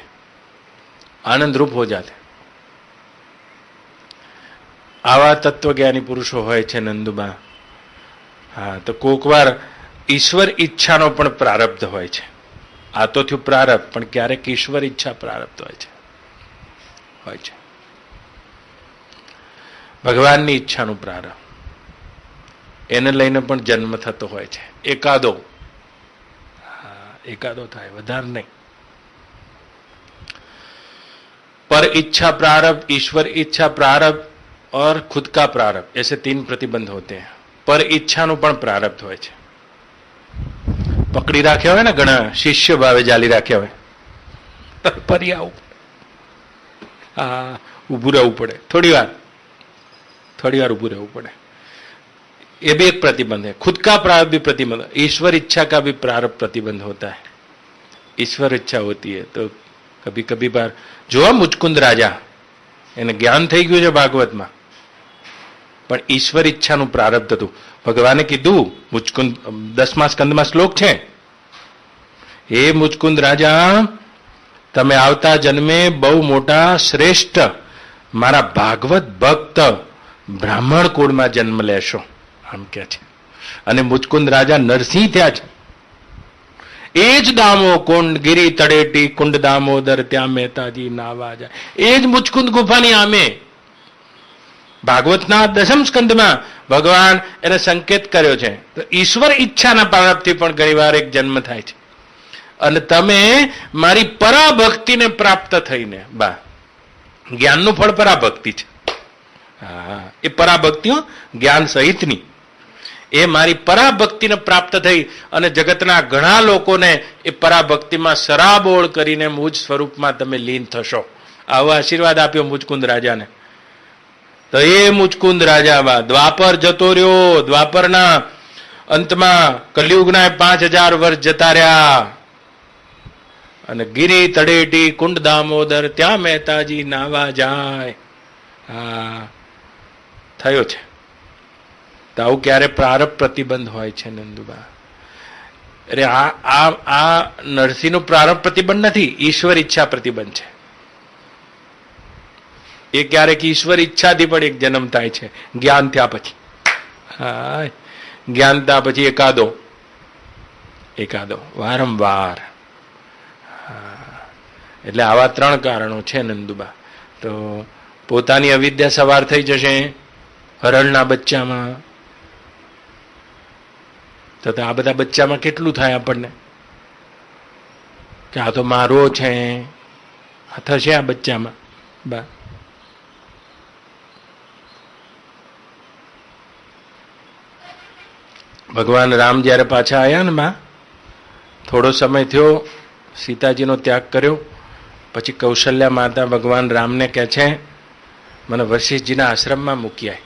आनंद रूप हो जाते. आवा तत्वज्ञानी पुरुषो होय छे नंदुबा. हाँ, तो कोक वार ईश्वर इच्छानो पण प्रारब्ध होय छे. आ तो थयुं प्रारब्ध, पण क्यारेक ईश्वर इच्छा प्रारब्ध होय छे. ભગવાનની ઈચ્છાનું પ્રારંભ એને લઈને પણ જન્મ થતો હોય છે. એકાદો થાય, વધારે નહીં. पर इच्छा प्रारब्ध, ईश्वर इच्छा प्रारब्ध और खुद का प्रारब्ध, ऐसे 3 प्रतिबंध होते हैं. पर इच्छाનું પણ પ્રારબ્ધ હોય છે. પકડી રાખ્યા હોય ને ઘણા શિષ્ય ભાવે જાલી રાખ્યા હોય, ફરી આવું, ઊભું રહેવું પડે, થોડી વાર ઊભું રહેવું પડે. ये भी एक प्रतिबंध है. खुद का प्रारब्ध भी प्रतिबंध. ईश्वर इच्छा का भी प्रारब्ध प्रतिबंध होता है. ईश्वर इच्छा होती है तो कभी कभी बार जो मुचकुंद राजा એને જ્ઞાન થઈ ગયું છે ભાગવતમાં, પણ ઈશ્વર ઈચ્છાનું પ્રારબ્ધ હતું. ભગવાને કીધું, મુચકુંદ 10મા સ્કંદમાં શ્લોક છે, હે મુચકુંદ રાજા, તમે આવતા જન્મે બહુ મોટા શ્રેષ્ઠ મારા ભાગવત ભક્ત બ્રાહ્મણ કુળમાં જન્મ લેશો, આમ કે છે. અને મુચકુંદ રાજા નરસિંહ થયા છે. એ જ દામો કુંડ ગિરી તળેટી કુંડ દામોદર ત્યાં મહેતાજી નાવા જાય. એ જ મુચકુંદ ગુફાની આમે ભાગવતના 10મ સ્કંદમાં ભગવાન એને સંકેત કર્યો છે. તો ઈશ્વર ઈચ્છાના પ્રારબ્ધથી પણ ઘણીવાર એક જન્મ થાય છે. અને તમે મારી પરાભક્તિને પ્રાપ્ત થઈને બા, જ્ઞાનનું ફળ પરાભક્તિ છે. હા, એ પરાભક્તિઓ જ્ઞાન સહિતની, એ મારી પરાભક્તિને પ્રાપ્ત થઈ અને જગતના ઘણા લોકોને એ પરાભક્તિમાં સરાબોળ કરીને મુજ સ્વરૂપમાં તમે લીન થશો. આવો આશીર્વાદ આપ્યો મુચકુંદ રાજાને. તો એ મુચકુંદ રાજા દ્વાપર જતો રહ્યો. દ્વાપરના અંતમાં કલિયુગના 5000 વર્ષ જતા રહ્યા અને ગિરી તળેટી કુંડ દામોદર ત્યાં મહેતાજી નાવા જાય. હા, થયો છે. તો આવું ક્યારે પ્રારબ્ધ પ્રતિબંધ હોય છે નંદુબા. અરે આ નરસિંહનો પ્રારબ્ધ પ્રતિબંધ નથી, ઈશ્વર ઈચ્છા પ્રતિબંધ છે. એ ક્યારેક ઈશ્વર ઈચ્છાથી પણ એક જન્મ થાય છે જ્ઞાન થયા પછી. હા, જ્ઞાન થયા પછી એકાદો વારંવાર. એટલે આવા 3 કારણો છે નંદુબા. તો પોતાની અવિદ્યા સવાર થઈ જશે હરણના બચ્ચામાં. તો આ બધા બચ્ચામાં કેટલું થાય આપણને કે આ તો મારો છે, આ થશે આ બચ્ચામાં બા. ભગવાન રામ જ્યારે પાછા આવ્યા ને માં, થોડો સમય થયો, સીતાજીનો ત્યાગ કર્યો, પછી કૌશલ્યા માતા ભગવાન રામને કહે છે મને વશિષ્ઠજીના આશ્રમમાં મૂકી આય.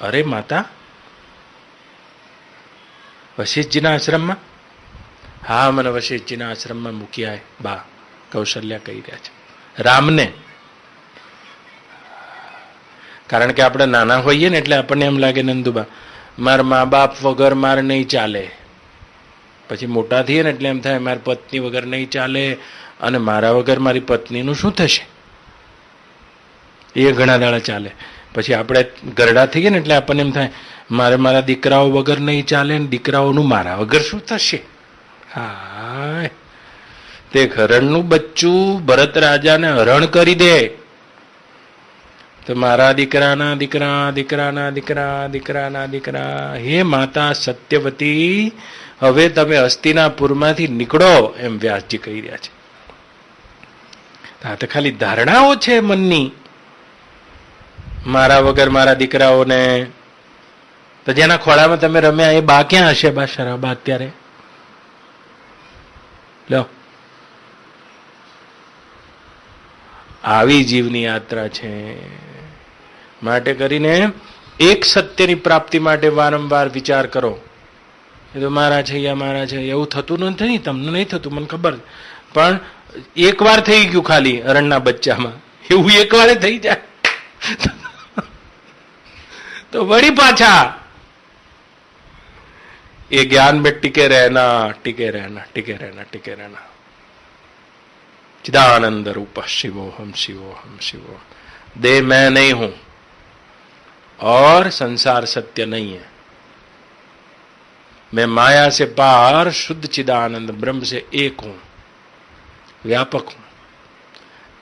અરે માતા, વશિષ્ઠજીના આશ્રમમાં? હા, મને વશિષ્ઠજીના આશ્રમમાં મૂકી આય બા, કૌશલ્યા કહી રહ્યા છે રામને. કારણ કે આપણે નાના હોઈએ ને એટલે આપણને એમ લાગે નંદુબા મારા મા બાપ વગર મારે નહીં ચાલે. પછી મોટા થઈએ ને એટલે એમ થાય મારી પત્ની વગર નહીં ચાલે, અને મારા વગર મારી પત્નીનું શું થશે? એ ઘણા દાડા ચાલે. પછી આપણે ગરડા થઈએ ને એટલે આપણને એમ થાય મારે મારા દીકરાઓ વગર નહીં ચાલે, ને દીકરાઓનું મારા વગર શું થશે? હા, તે હરણનું બચ્ચું ભરત રાજાને હરણ કરી દે તો મારા દીકરાના દીકરા, દીકરાના દીકરા, દીકરાના દીકરા. હે માતા સત્યવતી, હવે તમે હસ્તિનાપુરમાંથી નીકળો, એમ વ્યાસજી કહી રહ્યા છે. આ તો ખાલી ધારણાઓ છે મનની. મારા વગર મારા દીકરાઓને, તો જેના ખોળામાં તમે રમ્યા એ બા ક્યાં હશે? બા શરાબા અત્યારે લો. આવી જીવની યાત્રા છે. માટે કરીને એક સત્યની પ્રાપ્તિ માટે વારંવાર વિચાર કરો. એ તો મારા છે યા મારા છે એવું થતું નથી. તમને નહીં થતું, મને ખબર, પણ એકવાર થઈ ગયું ખાલી હરણના બચ્ચામાં, એવું એકવાર થઈ જાય તો વળી પાછા એ જ્ઞાન में टिके रहना, टिके रहना, टिके रहना, टिके रहना. चिदानंद रूप शिवोहम, शिवोहम, शिवो. देह मैं नहीं हूं और संसार सत्य नहीं है. मैं माया से पार शुद्ध चिदानंद ब्रह्म से एक हूं, व्यापक हूं.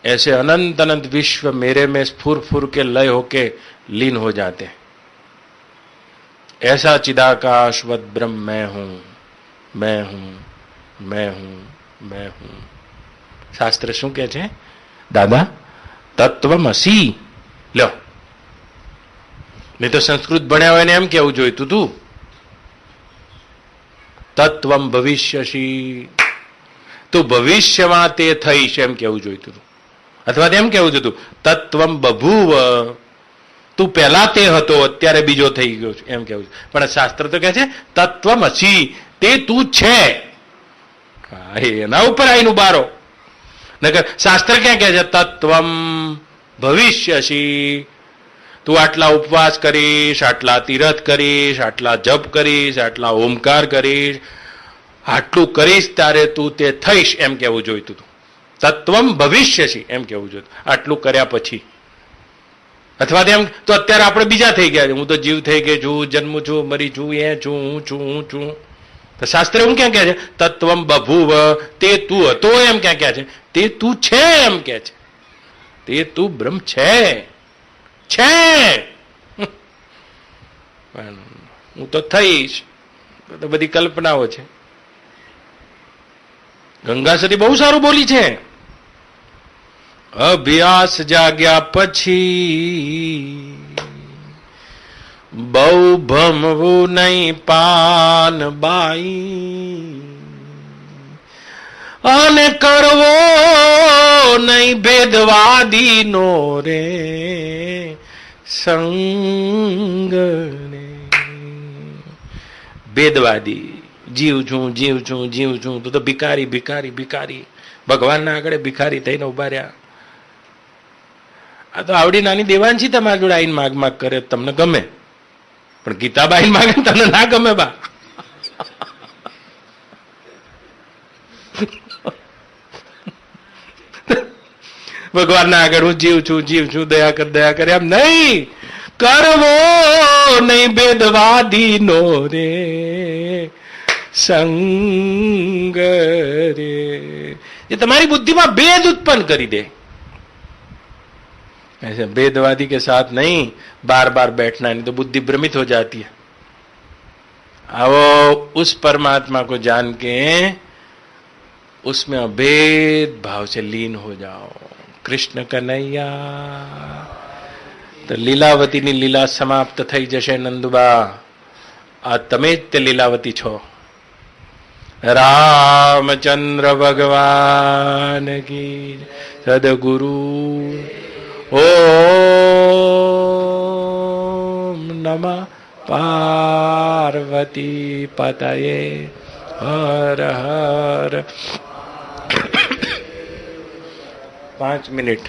ऐसे अनंत अनंत विश्व मेरे में स्फुर फुर के लय होके लीन हो जाते हैं. ऐसा चिदाकाशवत ब्रह्म मैं हूं, मैं हूं, मैं हूं, मैं हूं. શાસ્ત્ર શું કે છે દાદા? તત્વમસી. લો, નહીં તો સંસ્કૃત ભણ્યા હોય ને એમ કેવું જોઈતું તું, તત્વમ ભવિષ્યસી, તું ભવિષ્યમાં તે થઈશ એમ કેવું જોઈતું હતું. અથવા એમ કેવું જોઈતું તત્વમ બભૂવ, તું પહેલા તે હતો અત્યારે બીજો થઈ ગયો છે એમ કેવું. પણ શાસ્ત્ર તો કહે છે તત્વમસી, તે તું છે. એના ઉપર આઈનું બારો. નકર શાસ્ત્ર ક્યાં કહે છે તત્વમ ભવિષ્યસી, તું આટલા ઉપવાસ કરીશ, આટલા તીરથ કરીશ, આટલા જપ કરીશ, આટલા ઓમકાર કરીશ, આટલું કરીશ ત્યારે તું તે થઈશ એમ કેવું જોઈતું હતું. તત્વમ ભવિષ્યસી એમ કેવું જોઈતું આટલું કર્યા પછી. અથવા તેમ તો અત્યારે આપણે બીજા થઈ ગયા, હું તો જીવ થઈ ગયો છું, જન્મું છું, મરી છું, એ છું, હું છું, હું છું. તો શાસ્ત્ર એવું ક્યાં કહે છે તત્વમ બભૂવ, તે તું હતો એમ ક્યાં કહે છે? તે તું છે એમ કે છે. તે તું બ્રહ્મ છે, છે. હું તો થઈશ, તો બધી કલ્પનાઓ છે. ગંગાસતી બહુ સારું બોલી છે. અભ્યાસ જાગ્યા પછી બહુ ભમવું નહીં પાન બાઈ, અને કરવો નહીં ભેદવાદી નો રે સંગ રે. ભેદવાદી જીવ છું, જીવ છું, જીવ છું, તો ભિખારી, ભિખારી, ભિખારી. ભગવાનના આગળ ભિખારી થઈને ઉભા રહ્યા. આ તો આવડી નાની દેવાંશી તમારી જોડે આઈને માગ માગ કરે તમને ગમે, પણ ગીતાબાઈ માગે તમને ના ગમે બા. ભગવાનના આગળ હું જીવ છું, જીવ છું, દયા કર, દયા કર, એમ નહીં. કરવો નહીં ભેદવાદી નો રે સંગ રે. એ તમારી बुद्धिમાં भेद उत्पन्न કરી दे. ऐसे भेदवादी के साथ नहीं बार बार बैठना, नहीं तो बुद्धि भ्रमित हो जाती है. आओ उस परमात्मा को जान के उसमें अभेद भाव से लीन हो जाओ. कृष्ण कन्हैया. तो लीलावती ની લીલા સમાપ્ત થઈ જશે નંદુબા. આ તમે જ તે લીલાવતી છો. રામચંદ્ર ભગવાન કી સદગુરુ. ઓમ નમઃ પાર્વતી પતયે. હર હર. 5 મિનિટ.